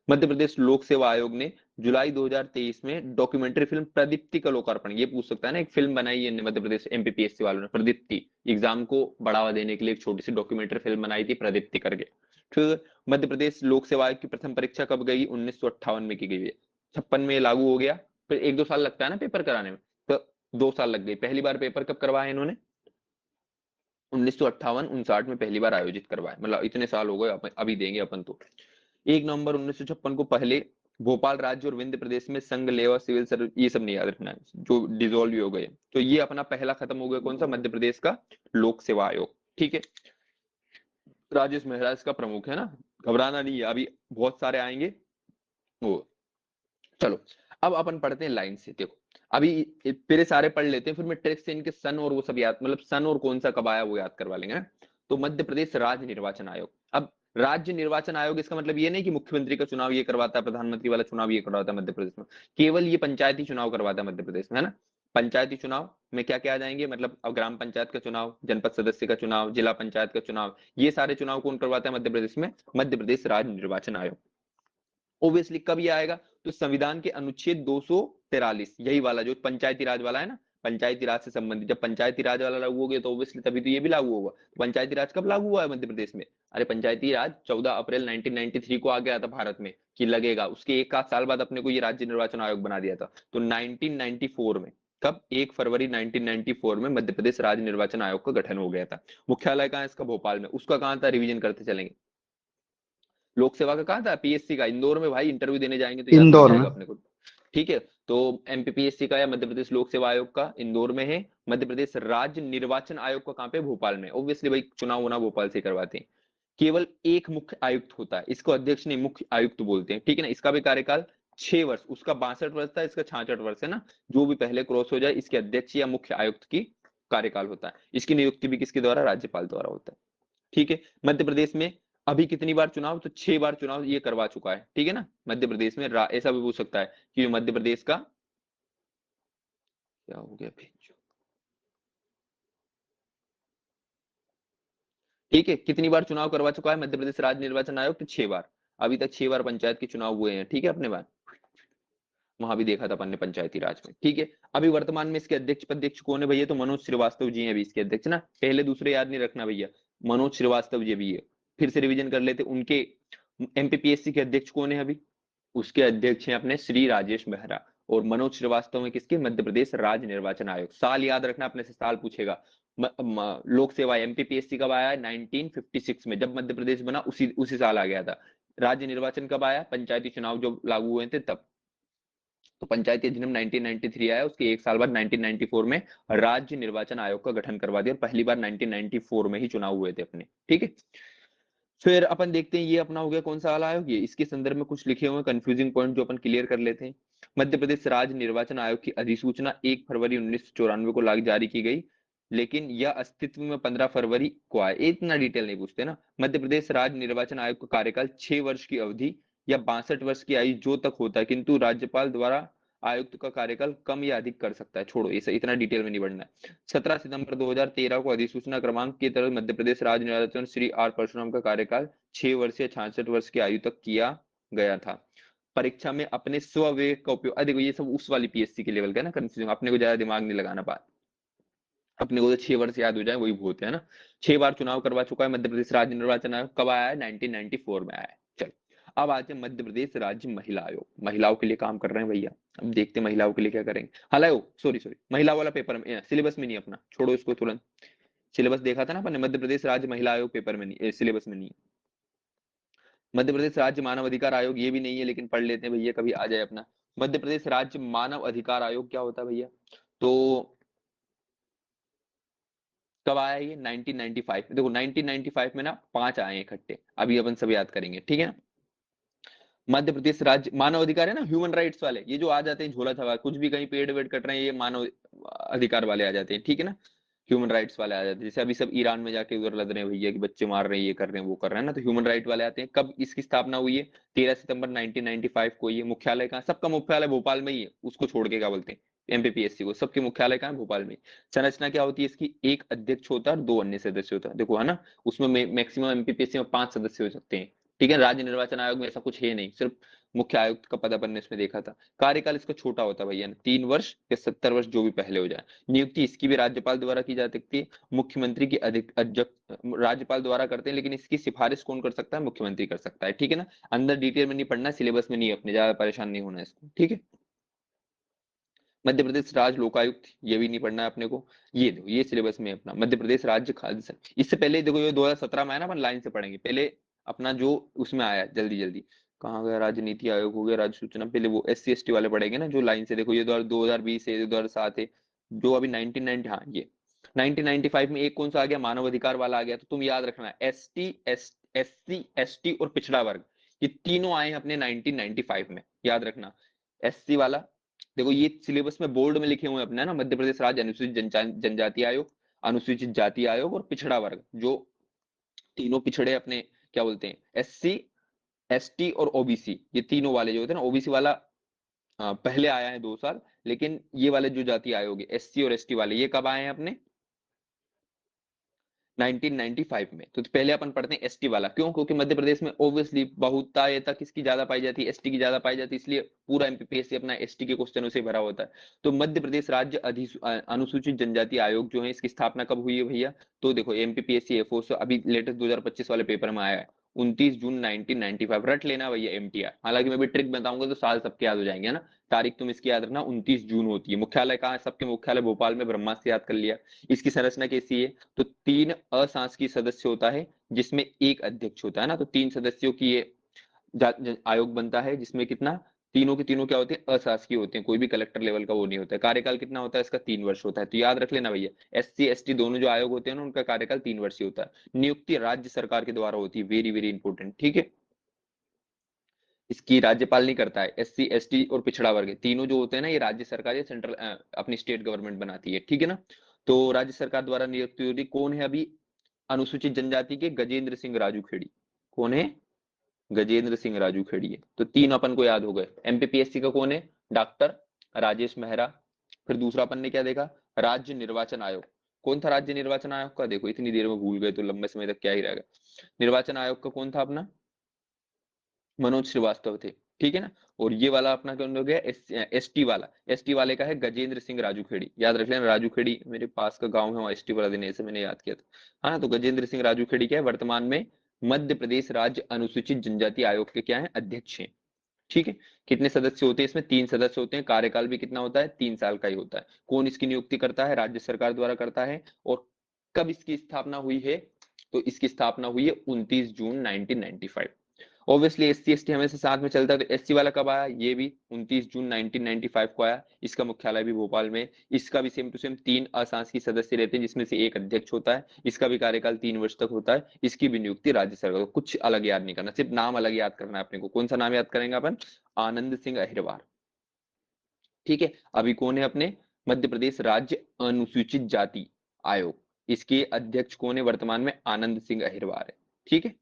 मध्य प्रदेश लोक सेवा आयोग ने जुलाई 2023 में डॉक्यूमेंट्री फिल्म प्रदीप्ति का लोकार्पण, ये पूछ सकता है ना, एक फिल्म बनाई है मध्य प्रदेश एमपीपीएससी वालों ने, प्रदीप्ति, एग्जाम को बढ़ावा देने के लिए एक छोटी सी डॉक्यूमेंट्री फिल्म बनाई थी प्रदीप्ति करके। फिर मध्य प्रदेश लोक सेवा आयोग की प्रथम परीक्षा कब गई? 1958 में की गई है। 56 में लागू हो गया, फिर 1 2 साल लगता है ना पेपर कराने में, तो 2 साल लग गए। पहली बार पेपर कब करवाया इन्होंने? 1958-59 में पहली बार आयोजित करवाया, मतलब इतने साल हो गए, अभी देंगे अपन तो। 1 नवंबर 1956 को पहले भोपाल राज्य और विंध्य प्रदेश में संघ, लेवा, सिविल सर्विस, ये सब नहीं याद रखना है, जो डिसॉल्व हो गए। तो ये अपना पहला खत्म हो गया, कौन सा? मध्य प्रदेश का लोक सेवा आयोग। ठीक है, राजेश मेहरा इसका प्रमुख है ना, घबराना नहीं है, अभी बहुत सारे आएंगे वो। चलो, अब अपन पढ़ते हैं लाइन से। देखो, अभी फिर सारे पढ़ लेते हैं, फिर मैं ट्रिक से इनके सन और वो सब याद, मतलब सन और कौन सा कब आया वो याद करवा लेंगे ना। तो मध्य प्रदेश राज्य निर्वाचन आयोग। अब राज्य निर्वाचन आयोग, इसका मतलब ये नहीं कि मुख्यमंत्री का चुनाव ये करवाता है, प्रधानमंत्री वाला चुनाव ये करवाता है मध्य प्रदेश में। केवल ये पंचायती चुनाव करवाता है मध्य प्रदेश में, है ना। पंचायती चुनाव में क्या क्या आ जाएंगे, मतलब अब ग्राम पंचायत का चुनाव, जनपद सदस्य का चुनाव, जिला पंचायत का चुनाव, ये सारे चुनाव कौन करवाता है मध्य प्रदेश में? मध्य प्रदेश राज्य निर्वाचन आयोग। ओब्वियसली कब ये आएगा? तो संविधान के अनुच्छेद 243, यही वाला जो पंचायती राज वाला है ना, पंचायती राज से संबंधित। जब पंचायती राज वाला लागू हो गया तो ओब्वियसली तभी तो ये भी लागू होगा। पंचायती राज कब लागू हुआ है मध्य प्रदेश में? अरे पंचायती राज 14 अप्रैल 1993 को आ गया था भारत में कि लगेगा, उसके एक आध साल बाद अपने को ये राज्य निर्वाचन आयोग बना दिया था। तो 1994 में, कब? 1 फरवरी 1994 में मध्य प्रदेश राज्य निर्वाचन आयोग का गठन हो गया था। मुख्यालय कहाँ है इसका? भोपाल में। उसका कहाँ था? रिवीजन करते चलेंगे। लोक सेवा का कहा था? पीएससी का इंदौर में। भाई इंटरव्यू देने जाएंगे तो याद रह इंदौर में। जाएगा अपने को। ठीक है, तो एमपीपीएससी का या मध्य प्रदेश लोक सेवा आयोग का इंदौर में है। मध्य प्रदेश राज्य निर्वाचन आयोग का कहां पे? भोपाल में। ऑब्वियसली भाई चुनाव होना भोपाल से करवाते हैं। केवल एक मुख्य आयुक्त होता है, इसको अध्यक्ष नहीं मुख्य आयुक्त बोलते हैं, ठीक है ना। इसका भी कार्यकाल 6 वर्ष, उसका 62 वर्ष था, इसका 66 वर्ष है ना। जो भी पहले क्रॉस हो जाए, इसके अध्यक्ष या मुख्य आयुक्त की कार्यकाल होता है। इसकी नियुक्ति भी किसके द्वारा? राज्यपाल द्वारा होता है। ठीक है, मध्य प्रदेश में अभी कितनी बार चुनाव? तो 6 बार चुनाव ये करवा चुका है, ठीक है ना। मध्य प्रदेश में ऐसा भी पूछ सकता है कि मध्य प्रदेश का क्या हो गया भेजो। ठीक है, कितनी बार चुनाव करवा चुका है मध्य प्रदेश राज्य निर्वाचन आयोग? तो 6 बार। अभी तक 6 बार पंचायत के चुनाव हुए हैं, ठीक है अपने बार। वहां भी देखा था अपन ने पंचायती राज में, ठीक है। अभी वर्तमान में इसके अध्यक्ष पध्यक्ष कौन है भैया? तो मनोज श्रीवास्तव जी हैं अभी इसके अध्यक्ष ना। पहले दूसरे याद नहीं रखना भैया, मनोज श्रीवास्तव जी भी है। फिर से रिवीजन कर लेते उनके। एमपीपीएससी के अध्यक्ष कौन है अभी? उसके अध्यक्ष हैं अपने श्री राजेश मेहरा। और मनोज श्रीवास्तव में किसके? मध्य प्रदेश राज्य निर्वाचन आयोग। साल याद रखना, अपने से साल पूछेगा। लोक सेवा एमपीपीएससी कब आया? 1956 में, जब मध्य प्रदेश बना उसी उसी साल आ गया था। राज्य निर्वाचन कब आया? पंचायती चुनाव जो लागू हुए थे तब। तो पंचायती अधिनियम 1993 आया, उसके एक साल बाद 1994 में राज्य निर्वाचन आयोग का गठन करवा दिया, और पहली बार 1994 में ही चुनाव हुए थे अपने, ठीक है। फिर अपन देखते हैं, ये अपना हो गया कौन सा वाला आयोग? ये इसके संदर्भ में कुछ लिखे हुए कंफ्यूजिंग पॉइंट जो अपन क्लियर कर लेते हैं। मध्य प्रदेश राज्य निर्वाचन आयोग की अधिसूचना 1 फरवरी 1994 को जारी की गई, लेकिन यह अस्तित्व में 15 फरवरी को आया। इतना डिटेल नहीं पूछते ना। मध्य प्रदेश राज्य निर्वाचन आयोग का कार्यकाल 6 वर्ष की अवधि या 62 वर्ष की आयु जो तक होता है, किंतु राज्यपाल द्वारा आयुक्त का कार्यकाल कम या अधिक कर सकता है। छोड़ो, इसे इतना डिटेल में नहीं बढ़ना है। 17 सितंबर 2013 को अधिसूचना क्रमांक के तहत मध्य प्रदेश राज्य निर्वाचन श्री आर परशुराम का कार्यकाल 6 वर्ष या 66 वर्ष की आयु तक किया गया था। परीक्षा में अपने स्वविवेक का उपयोग, देखो ये सब उस वाली पीएससी के लेवल का है ना, कंफ्यूजन, अपने को ज्यादा दिमाग नहीं लगाना। बात अपने को तो 6 वर्ष याद हो जाए वही बहुत है ना। 6 बार चुनाव करवा चुका है मध्य प्रदेश राज्य निर्वाचन आयोग। कब आया है? 1994 में आया है। चल, अब आते हैं मध्य प्रदेश राज्य महिला आयोग। महिलाओं के लिए काम कर रहे हैं भैया। अब देखते हैं महिलाओं के लिए क्या करेंगे। हालांकि सॉरी सॉरी, महिला वाला पेपर में सिलेबस में नहीं अपना, छोड़ो इसको तुरंत। सिलेबस देखा था ना अपन ने, मध्य प्रदेश राज्य महिला आयोग पेपर में नहीं, सिलेबस में नहीं। मध्य प्रदेश राज्य मानव अधिकार आयोग ये भी नहीं है, लेकिन पढ़ लेते हैं भैया, कभी आ जाए अपना। मध्य प्रदेश राज्य मानव अधिकार आयोग क्या होता है भैया? तो कब आया ये? 1995। देखो 1995 में ना 5 आए हैं इकट्ठे, अभी अपन सब याद करेंगे, ठीक है ना। मध्य प्रदेश राज्य मानव अधिकार है ना, ह्यूमन राइट्स वाले, ये जो आ जाते हैं झोला छापा, कुछ भी कहीं पेड़ वेड़ कट रहे हैं, ये मानव अधिकार वाले आ जाते हैं, ठीक है ना। ह्यूमन राइट्स वाले आ जाते हैं, जैसे अभी सब ईरान में जाके उधर लड़ रहे हैं भैया कि बच्चे मार रहे हैं, ये कर रहे हैं वो कर रहे हैं ना, तो ह्यूमन राइट वाले आते हैं। कब इसकी स्थापना हुई है? 13 सितंबर 1995 को। ये मुख्यालय कहाँ? सबका मुख्यालय भोपाल में ही है, उसको छोड़ के क्या बोलते हैं? एमपीपीएससी को सबके मुख्यालय कहाँ है? भोपाल में। संरचना क्या होती है इसकी? एक अध्यक्ष होता है और 2 अन्य सदस्य होता है, देखो है ना। उसमें मैक्सिमम एमपीपीएससी में 5 सदस्य हो सकते हैं, ठीक है। राज्य निर्वाचन आयोग में ऐसा कुछ है नहीं, सिर्फ मुख्य आयुक्त का पद अपन ने इसमें देखा था। कार्यकाल इसका छोटा होता है भैया, 3 वर्ष या 70 वर्ष जो भी पहले हो जाए। नियुक्ति इसकी भी राज्यपाल द्वारा की जा सकती है। मुख्यमंत्री की अधिक राज्यपाल द्वारा करते हैं, लेकिन इसकी सिफारिश कौन कर सकता है? मुख्यमंत्री कर सकता है, ठीक है ना। अंदर डिटेल में नहीं पढ़ना, सिलेबस में नहीं, अपने ज्यादा परेशान नहीं होना इसको, ठीक है। मध्य प्रदेश राज्य लोकायुक्त, ये भी नहीं पढ़ना है अपने को। ये देखो ये सिलेबस में अपना मध्य प्रदेश राज्य खाद्य इससे पहले देखो ये 2017 में आया ना, अपन लाइन से पढ़ेंगे पहले अपना जो उसमें आया जल्दी जल्दी। कहाँ गया, राज्य नीति आयोग हो गया, राज्य सूचना, पहले वो SC ST वाले पढ़ेंगे ना जो लाइन से। देखो ये 2020 है, 2007 है, जो अभी 1990, हाँ ये 1995 में एक कौन सा आ गया, मानव अधिकार वाला आ गया। तो तुम याद रखना SC ST और पिछड़ा वर्ग, ये तीनों आए हैं अपने 1995 में, याद रखना। SC वाला देखो ये सिलेबस में बोल्ड में लिखे हुए हैं अपने ना, मध्य प्रदेश राज्य अनुसूचित जनजाति आयोग, अनुसूचित जाति आयोग और पिछड़ा वर्ग, जो तीनों पिछड़े अपने क्या बोलते हैं, SC ST और OBC, ये तीनों वाले जो होते हैं ना, OBC वाला पहले आया है 2 साल, लेकिन ये वाले जो जाति आयोग है SC और ST वाले, ये कब आए हैं अपने 1995 में। तो पहले अपन पढ़ते हैं ST वाला, क्यों, क्योंकि मध्य प्रदेश में ऑब्वियसली बहुतायता किसकी ज्यादा पाई जाती है, ST की ज्यादा पाई जाती है, इसलिए पूरा MPPSC अपना ST के क्वेश्चनों से भरा होता है। तो मध्य प्रदेश राज्य अनुसूचित जनजाति आयोग जो है, इसकी स्थापना कब हुई है भैया, तो देखो MPPSC F अभी लेटेस्ट 2025 वाले पेपर में आया है 29 जून 1995, रट लेना भैया MTR। हालांकि मैं भी ट्रिक बताऊंगा तो साल सबके याद हो जाएंगे ना। तारीख तुम इसकी याद रखना, 29 जून होती है। मुख्यालय कहाँ है, सबके मुख्यालय भोपाल में, ब्रह्मास्त्र याद कर लिया। इसकी संरचना कैसी है, तो 3 अशासकीय सदस्य होता है जिसमें एक अध्यक्ष होता है ना। तो 3 सदस्यों की ये आयोग बनता है, जिसमें कितना, तीनों के तीनों क्या होते हैं, अशासकीय होते हैं, कोई भी कलेक्टर लेवल का वो नहीं होता है। कार्यकाल कितना होता है इसका, 3 वर्ष होता है। तो याद रख लेना भैया, SC ST दोनों जो आयोग होते हैं ना, उनका कार्यकाल 3 वर्ष होता है। नियुक्ति राज्य सरकार के द्वारा होती है, वेरी वेरी इंपॉर्टेंट, ठीक है। इसकी राज्यपाल नहीं करता है। SC ST और पिछड़ा वर्ग तीनों जो होते हैं ना, ये राज्य सरकार या सेंट्रल अपनी स्टेट गवर्नमेंट बनाती है, ठीक है ना। तो राज्य सरकार द्वारा नियुक्ति होती, कौन है अभी अनुसूचित जनजाति के, गजेंद्र सिंह राजू खेड़ी। कौन है, गजेंद्र सिंह राजू खेड़ी है। तो 3 अपन को याद हो गए। MPPSC का कौन है, डॉक्टर राजेश मेहरा। फिर दूसरा अपन ने क्या देखा, राज्य निर्वाचन आयोग। कौन था राज्य निर्वाचन आयोग का, देखो इतनी देर में भूल गए तो लंबे समय तक क्या ही रहेगा। निर्वाचन आयोग का कौन था अपना, मनोज श्रीवास्तव थे, ठीक है ना। और ये वाला अपना कौन हो गया, ST वाला, ST वाले का है गजेंद्र सिंह राजू खेड़ी। याद रख लेना, राजू खेड़ी मेरे पास का गांव है, वहाँ ST वाला दिन ऐसे मैंने याद किया था। हाँ, तो गजेंद्र सिंह राजू खेड़ी क्या है, वर्तमान में मध्य प्रदेश राज्य अनुसूचित जनजाति आयोग के क्या है, अध्यक्ष हैं, ठीक है। कितने सदस्य होते हैं इसमें, 3 सदस्य होते हैं। कार्यकाल भी कितना होता है, 3 साल का ही होता है। कौन इसकी नियुक्ति करता है, राज्य सरकार द्वारा करता है। और कब इसकी स्थापना हुई है, तो इसकी स्थापना हुई है 29 जून 1995। ऑब्वियसली SC ST हमेशा साथ में चलता है। तो SC वाला कब आया, ये भी 29 जून 1995 को आया। इसका मुख्यालय भी भोपाल में। इसका भी सेम टू सेम 3 अशासकीय सदस्य रहते हैं, जिसमें से एक अध्यक्ष होता है। इसका भी कार्यकाल 3 वर्ष तक होता है। इसकी भी नियुक्ति राज्य सरकार, कुछ अलग याद नहीं करना, सिर्फ नाम अलग याद करना है अपने को। कौन सा नाम याद करेंगे अपन, आनंद सिंह अहिरवार, ठीक है। अभी कौन है अपने मध्य प्रदेश राज्य अनुसूचित जाति आयोग, इसके अध्यक्ष कौन है वर्तमान में, आनंद सिंह अहिरवार है, ठीक है।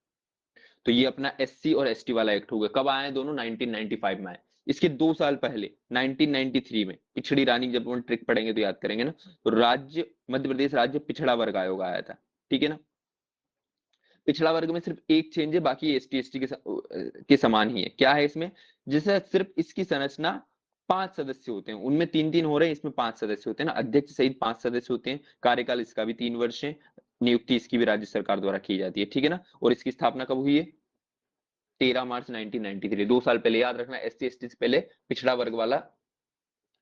तो ये अपना SC और ST वाला एक्ट हो गया। कब आए दोनों, 1995 में आए। इसके 2 साल पहले 1993 में, पिछड़ी रानी जब हम ट्रिक पढ़ेंगे तो याद करेंगे ना, तो राज्य मध्य प्रदेश राज्य पिछड़ा वर्ग आयोग आया था, ठीक है ना। पिछड़ा वर्ग में सिर्फ एक चेंज है, बाकी ST ST के समान ही है। क्या है इसमें, जैसे सिर्फ इसकी संरचना 5 सदस्य होते हैं, उनमें 3-3 हो रहे हैं, इसमें 5 सदस्य होते हैं ना, अध्यक्ष सहित 5 सदस्य होते हैं। कार्यकाल इसका भी 3 वर्ष है। नियुक्ति इसकी भी राज्य सरकार द्वारा की जाती है, ठीक है ना। और इसकी स्थापना कब हुई है, 13 मार्च 1993, 2 साल पहले। याद रखना, SC ST से पहले पिछड़ा वर्ग वाला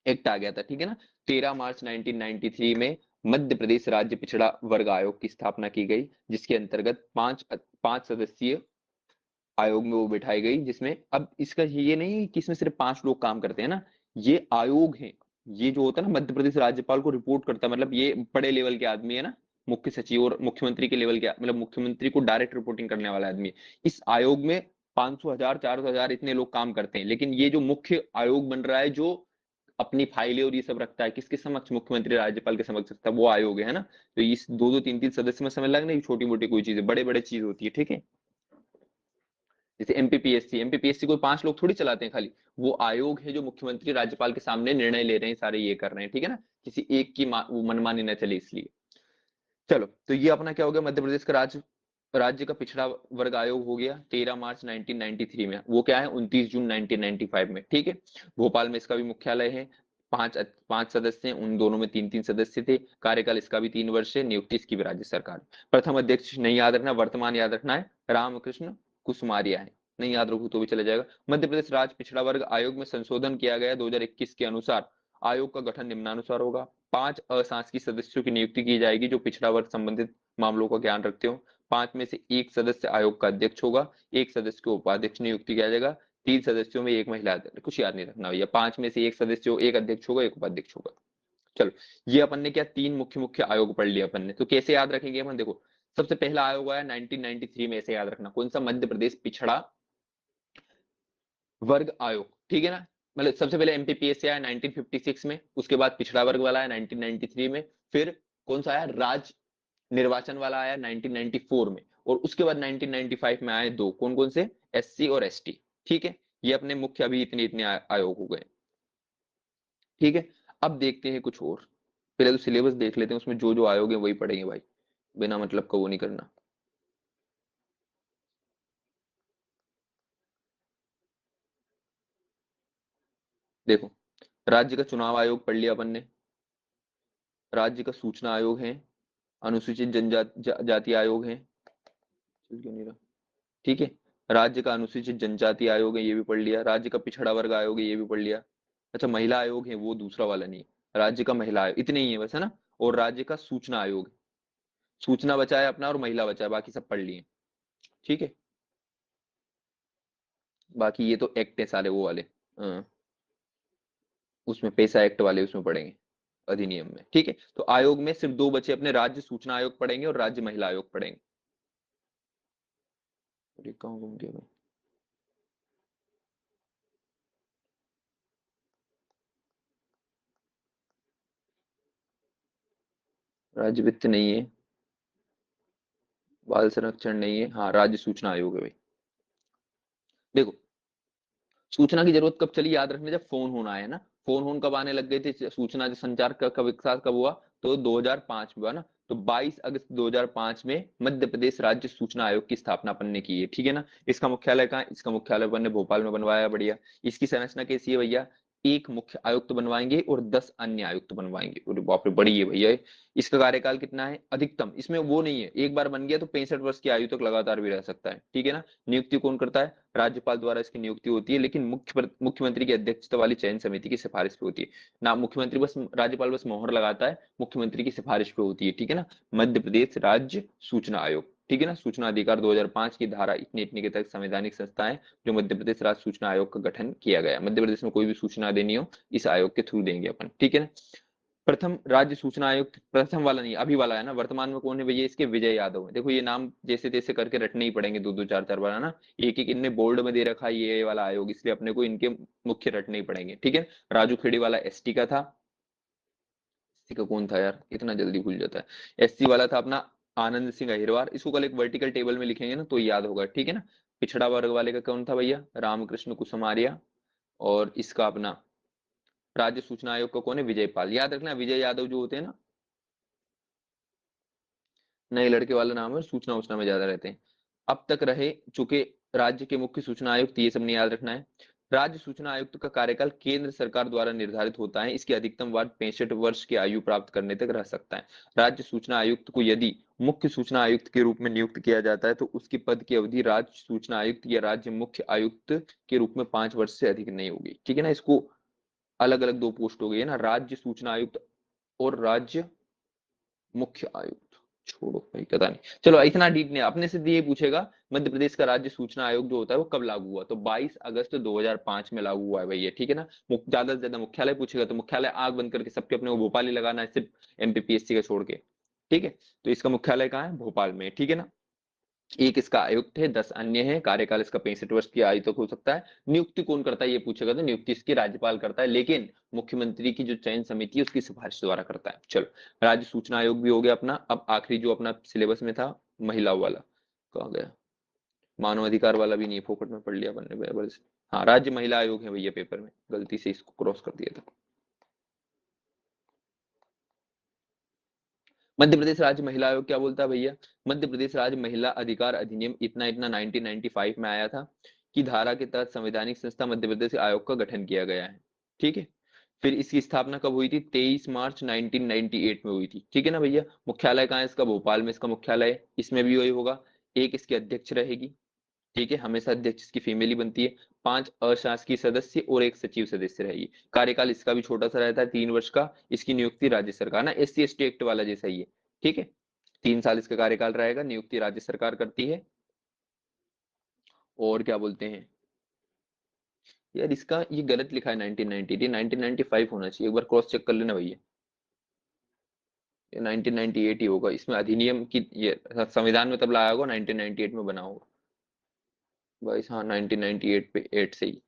एक्ट आ गया था, ठीक है ना। 13 मार्च 1993 में मध्य प्रदेश राज्य पिछड़ा वर्ग आयोग की स्थापना की गई, जिसके अंतर्गत पांच पांच सदस्यीय आयोग में वो बिठाई गई, जिसमें अब इसका ये नहीं कि इसमें सिर्फ 5 लोग काम करते हैं ना, ये आयोग है। ये जो होता है ना, मध्य प्रदेश राज्यपाल को रिपोर्ट करता है, मतलब ये बड़े लेवल के आदमी है ना, मुख्य सचिव और मुख्यमंत्री के लेवल के, मतलब मुख्यमंत्री को डायरेक्ट रिपोर्टिंग करने वाला आदमी है। इस आयोग में 500,000 400,000 इतने लोग काम करते हैं, लेकिन ये जो मुख्य आयोग बन रहा है, जो अपनी फाइलें और ये सब रखता है, किसके समक्ष, मुख्यमंत्री राज्यपाल के समक्ष रखता है, वो आयोग है ना। तो इस 2-2 3-3 सदस्य में समझ लगना, छोटी मोटी कोई चीज है, बड़े बड़े चीज होती है, ठीक है। जैसे एमपीपीएससी कोई 5 लोग थोड़ी चलाते हैं खाली, वो आयोग है जो मुख्यमंत्री राज्यपाल के सामने निर्णय ले रहे हैं, सारे ये कर रहे हैं, ठीक है ना। किसी एक की वो मनमानी न चले, इसलिए। चलो, तो ये अपना क्या हो गया, मध्य प्रदेश का राज्य का पिछड़ा वर्ग आयोग हो गया 13 मार्च 1993 में। वो क्या है, 29 जून 1995 में, ठीक है। भोपाल में इसका भी मुख्यालय है। पांच पांच सदस्य हैं, उन दोनों में 3-3 सदस्य थे। कार्यकाल इसका भी 3 वर्ष है। नियुक्ति इसकी भी राज्य सरकार। प्रथम अध्यक्ष नहीं याद रखना, वर्तमान याद रखना है, रामकृष्ण कुसमारिया है। नहीं याद रखू तो भी चला जाएगा। मध्य प्रदेश राज्य पिछड़ा वर्ग आयोग में संशोधन किया गया 2021 के अनुसार। आयोग का गठन निम्नानुसार होगा। 5 अशासकीय सदस्यों की नियुक्ति की जाएगी जो पिछड़ा वर्ग संबंधित मामलों का ज्ञान रखते हो। 5 में से 1 सदस्य आयोग का अध्यक्ष होगा, 1 सदस्य को उपाध्यक्ष नियुक्ति किया जाएगा, 3 सदस्यों में 1 महिला। कुछ याद नहीं रखना भैया, 5 में से 1 सदस्य हो, 1 अध्यक्ष होगा, 1 उपाध्यक्ष होगा। चलो, ये अपन ने क्या 3 मुख्य मुख्य आयोग पढ़ लिया अपन ने। तो कैसे याद रखेंगे अपन, देखो सबसे पहला आयोग आया 1993 में, ऐसे याद रखना कौन सा, मध्य प्रदेश पिछड़ा वर्ग आयोग, ठीक है ना। मतलब सबसे पहले एमपीपीएससी आया 1956 में, उसके बाद पिछड़ा वर्ग वाला आया 1993 में, फिर कौन सा आया, राज्य निर्वाचन वाला आया 1994 में, और उसके बाद 1995 में आए 2, कौन कौन से, एससी और एसटी। ठीक है, ये अपने मुख्य अभी इतने इतने आयोग हो गए। ठीक है, अब देखते हैं कुछ और। पहले तो सिलेबस देख लेते हैं, उसमें जो जो आयोग है वही पढ़ेंगे भाई, बिना मतलब का वो नहीं करना। देखो, राज्य का चुनाव आयोग पढ़ लिया अपन ने, राज्य का सूचना आयोग है, अनुसूचित जनजाति आयोग है, चल क्यों नहीं रहा, ठीक है, राज्य का अनुसूचित जनजाति आयोग है, ये भी पढ़ लिया, राज्य का पिछड़ा वर्ग आयोग है, ये भी पढ़ लिया। अच्छा, महिला आयोग है वो दूसरा वाला नहीं है, राज्य का महिला आयोग, इतने ही है बस, है ना। और राज्य का सूचना आयोग, सूचना बचा है अपना और महिला बचा है, बाकी सब पढ़ लिए। ठीक है, बाकी ये तो एक्ट है सारे वो वाले, हाँ, उसमें पैसा एक्ट वाले उसमें पढ़ेंगे, अधिनियम में। ठीक है, तो आयोग में सिर्फ 2 बचे अपने, राज्य सूचना आयोग पढ़ेंगे और राज्य महिला आयोग पढ़ेंगे। कहाँ घूम गया भाई, राज्य वित्त नहीं है, बाल संरक्षण नहीं है, हाँ राज्य सूचना आयोग है भाई। देखो, सूचना की जरूरत कब चली, याद रखना, जब फोन होना है ना। फोन होन कब आने लग गए थे, सूचना जो संचार का विकास कब हुआ, तो 2005 में हुआ ना। तो 22 अगस्त 2005 में मध्य प्रदेश राज्य सूचना आयोग की स्थापना अपन ने की है। ठीक है ना। इसका मुख्यालय कहाँ है, इसका मुख्यालय अपन ने भोपाल में बनवाया, बढ़िया। इसकी संरचना कैसी है भैया, एक मुख्य आयुक्त बनवाएंगे और 10 अन्य आयुक्त बनवाएंगे। अरे बाप रे, बड़ी है भैया। इसका कार्यकाल कितना है, अधिकतम, इसमें वो नहीं है, एक बार बन गया तो 65 वर्ष की आयु तक लगातार भी रह सकता है। ठीक है ना। नियुक्ति कौन करता है, राज्यपाल द्वारा इसकी नियुक्ति होती है, लेकिन मुख्यमंत्री की अध्यक्षता वाली चयन समिति की सिफारिश पे होती है ना। मुख्यमंत्री बस, राज्यपाल बस मोहर लगाता है, मुख्यमंत्री की सिफारिश पे होती है। ठीक है ना। मध्य प्रदेश राज्य सूचना आयोग, ठीक है ना। सूचना अधिकार 2005 की धारा इतने इतने के तहत संवैधानिक संस्था है जो मध्य प्रदेश राज्य सूचना आयोग का गठन किया गया। मध्य प्रदेश में कोई भी सूचना देनी हो इस आयोग के थ्रू देंगे अपन। ठीक है ना। प्रथम राज्य सूचना आयुक्त, प्रथम वाला नहीं अभी वाला है ना, वर्तमान में कौन है भैया, इसके विजय यादव है। देखो ये नाम जैसे तैसे करके रटने ही पड़ेंगे, दो दो चार चार बार, है ना। एक एक इनने बोल्ड में दे रखा है ये वाला आयोग, इसलिए अपने को इनके मुख्य रटने ही पड़ेंगे। ठीक है। राजू खेड़ी वाला एसटी का था, एसटी का कौन था यार, इतना जल्दी भूल जाता है। एससी वाला था अपना आनंद सिंह अहिरवार, इसको कल एक वर्टिकल टेबल में लिखेंगे ना तो याद होगा। ठीक है ना। पिछड़ा वर्ग वाले का कौन था भैया, रामकृष्ण कुसुमारिया। और इसका अपना राज्य सूचना आयोग का कौन है, विजय पाल। याद रखना, विजय यादव जो होते हैं ना, नए लड़के वाला नाम है, सूचना उचना में ज्यादा रहते हैं। अब तक रहे चुके राज्य के मुख्य सूचना आयुक्त, ये सब नहीं याद रखना है। राज्य सूचना आयुक्त का कार्यकाल केंद्र सरकार द्वारा निर्धारित होता है, इसकी अधिकतम वार्ड 65 वर्ष की आयु प्राप्त करने तक रह सकता है। राज्य सूचना आयुक्त को यदि मुख्य सूचना आयुक्त के रूप में नियुक्त किया जाता है तो उसकी पद की अवधि राज्य सूचना आयुक्त या राज्य मुख्य आयुक्त के रूप में 5 वर्ष से अधिक नहीं होगी। ठीक है ना। इसको अलग अलग 2 पोस्ट हो गई है ना, राज्य सूचना आयुक्त और राज्य मुख्य आयुक्त। छोड़ो भाई, पता नहीं, चलो इतना डीप नहीं, अपने से ये पूछेगा मध्य प्रदेश का राज्य सूचना आयोग जो होता है वो कब लागू हुआ, तो 22 अगस्त 2005 में लागू हुआ है भैया। ठीक है ना। ज्यादा से ज्यादा मुख्यालय पूछेगा तो मुख्यालय आग बंद करके सबके अपने को भोपाल ही लगाना है, सिर्फ एमपीपीएससी का छोड़ के। ठीक है। तो इसका मुख्यालय कहाँ है, भोपाल में। ठीक है ना। एक इसका आयुक्त है, 10 अन्य है, कार्यकाल इसका 65 वर्ष की आयु तक हो सकता है। नियुक्ति कौन करता है ये पूछेगा तो नियुक्ति इसकी राज्यपाल करता है, लेकिन मुख्यमंत्री की जो चयन समिति है उसकी सिफारिश द्वारा करता है। चलो, राज्य सूचना आयोग भी हो गया अपना। अब आखिरी जो अपना सिलेबस में था, महिला वाला कहाँ गया, मानव अधिकार वाला भी नहीं, फोकट में पढ़ लिया अपन ने बराबर से। हाँ, राज्य महिला आयोग है भैया, पेपर में गलती से इसको क्रॉस कर दिया था। मध्य प्रदेश राज्य महिला आयोग क्या बोलता है भैया, मध्य प्रदेश राज्य महिला अधिकार अधिनियम इतना इतना 1995 में आया था, की धारा के तहत संवैधानिक संस्था मध्य प्रदेश आयोग का गठन किया गया है। ठीक है। फिर इसकी स्थापना कब हुई थी, 23 मार्च 1998 में हुई थी। ठीक है ना भैया। मुख्यालय कहाँ है इसका, भोपाल में इसका मुख्यालय है, इसमें भी वही होगा, एक इसकी अध्यक्ष रहेगी, ठीक है, हमेशा अध्यक्ष की फीमेल ही बनती है। 5 अशासकीय सदस्य और 1 सचिव सदस्य रहेगी। कार्यकाल इसका भी छोटा सा रहता है, 3 वर्ष का। इसकी नियुक्ति राज्य सरकार, ना एससी एसटी एक्ट वाला जैसा ही है। ठीक है, 3 साल इसका कार्यकाल रहेगा, नियुक्ति राज्य सरकार करती है। और क्या बोलते हैं यार, इसका ये गलत लिखा है 1990, 1995 होना चाहिए, एक बार क्रॉस चेक कर लेना भैया। ये 1998 ही होगा, इसमें अधिनियम की ये संविधान में तब लाया होगा, 1998 में बना होगा भाई। हाँ, 1998 पे 8 से ही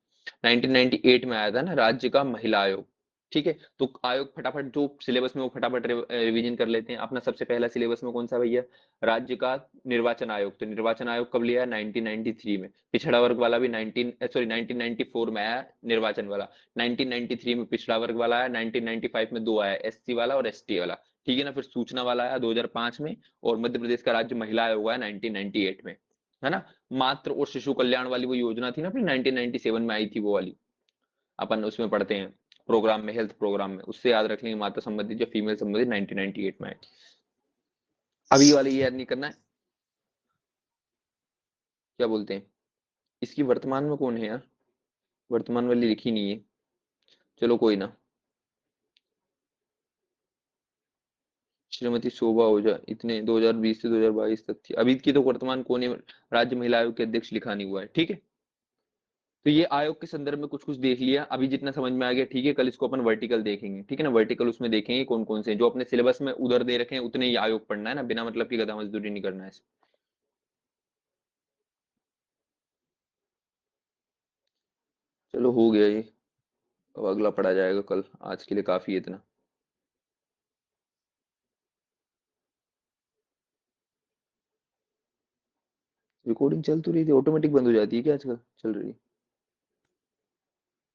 1998 में आया था ना राज्य का महिला आयोग। ठीक है, तो आयोग फटाफट जो सिलेबस में वो फटाफट रिवीजन कर लेते हैं। अपना सबसे पहला सिलेबस में कौन सा भैया? राज्य का निर्वाचन आयोग। तो निर्वाचन आयोग कब लिया है? 1993 में। पिछड़ा वर्ग वाला भी 1994 में आया निर्वाचन वाला। 1993 में पिछड़ा वर्ग वाला आया। 1995 में 2 आया, एससी वाला और एसटी वाला। ठीक है ना। फिर सूचना वाला आया 2005 में। और मध्य प्रदेश का राज्य महिला आयोग आया 1998 में, है ना। मातृ और शिशु कल्याण वाली वो योजना थी ना अपनी, 1997 में आई थी वो वाली। अपन उसमें पढ़ते हैं प्रोग्राम में, हेल्थ प्रोग्राम में, उससे याद रख लेंगे। माता संबंधित जो फीमेल संबंधित 1998 में आई थी। अभी वाली ये याद नहीं करना है। क्या बोलते हैं, इसकी वर्तमान में कौन है यार? वर्तमान वाली लिखी नहीं है, चलो कोई ना। श्रीमती शोभा ओझा, इतने 2020 से 2022 तक थी। अभी की तो वर्तमान कौन है? राज्य महिला आयोग के अध्यक्ष लिखा नहीं हुआ है। ठीक है, तो ये आयोग के संदर्भ में कुछ कुछ देख लिया, अभी जितना समझ में आ गया। ठीक है, कल इसको अपन वर्टिकल देखेंगे। ठीक है ना, वर्टिकल उसमें देखेंगे कौन कौन से जो अपने सिलेबस में उधर दे रखे हैं उतने ही आयोग पढ़ना है ना, बिना मतलब की गधा मजदूरी नहीं करना है। चलो हो गया ये, अब अगला पढ़ा जाएगा कल। आज के लिए काफी है इतना। रिकॉर्डिंग चल तो रही थी, ऑटोमेटिक बंद हो जाती है क्या आजकल? चल रही है।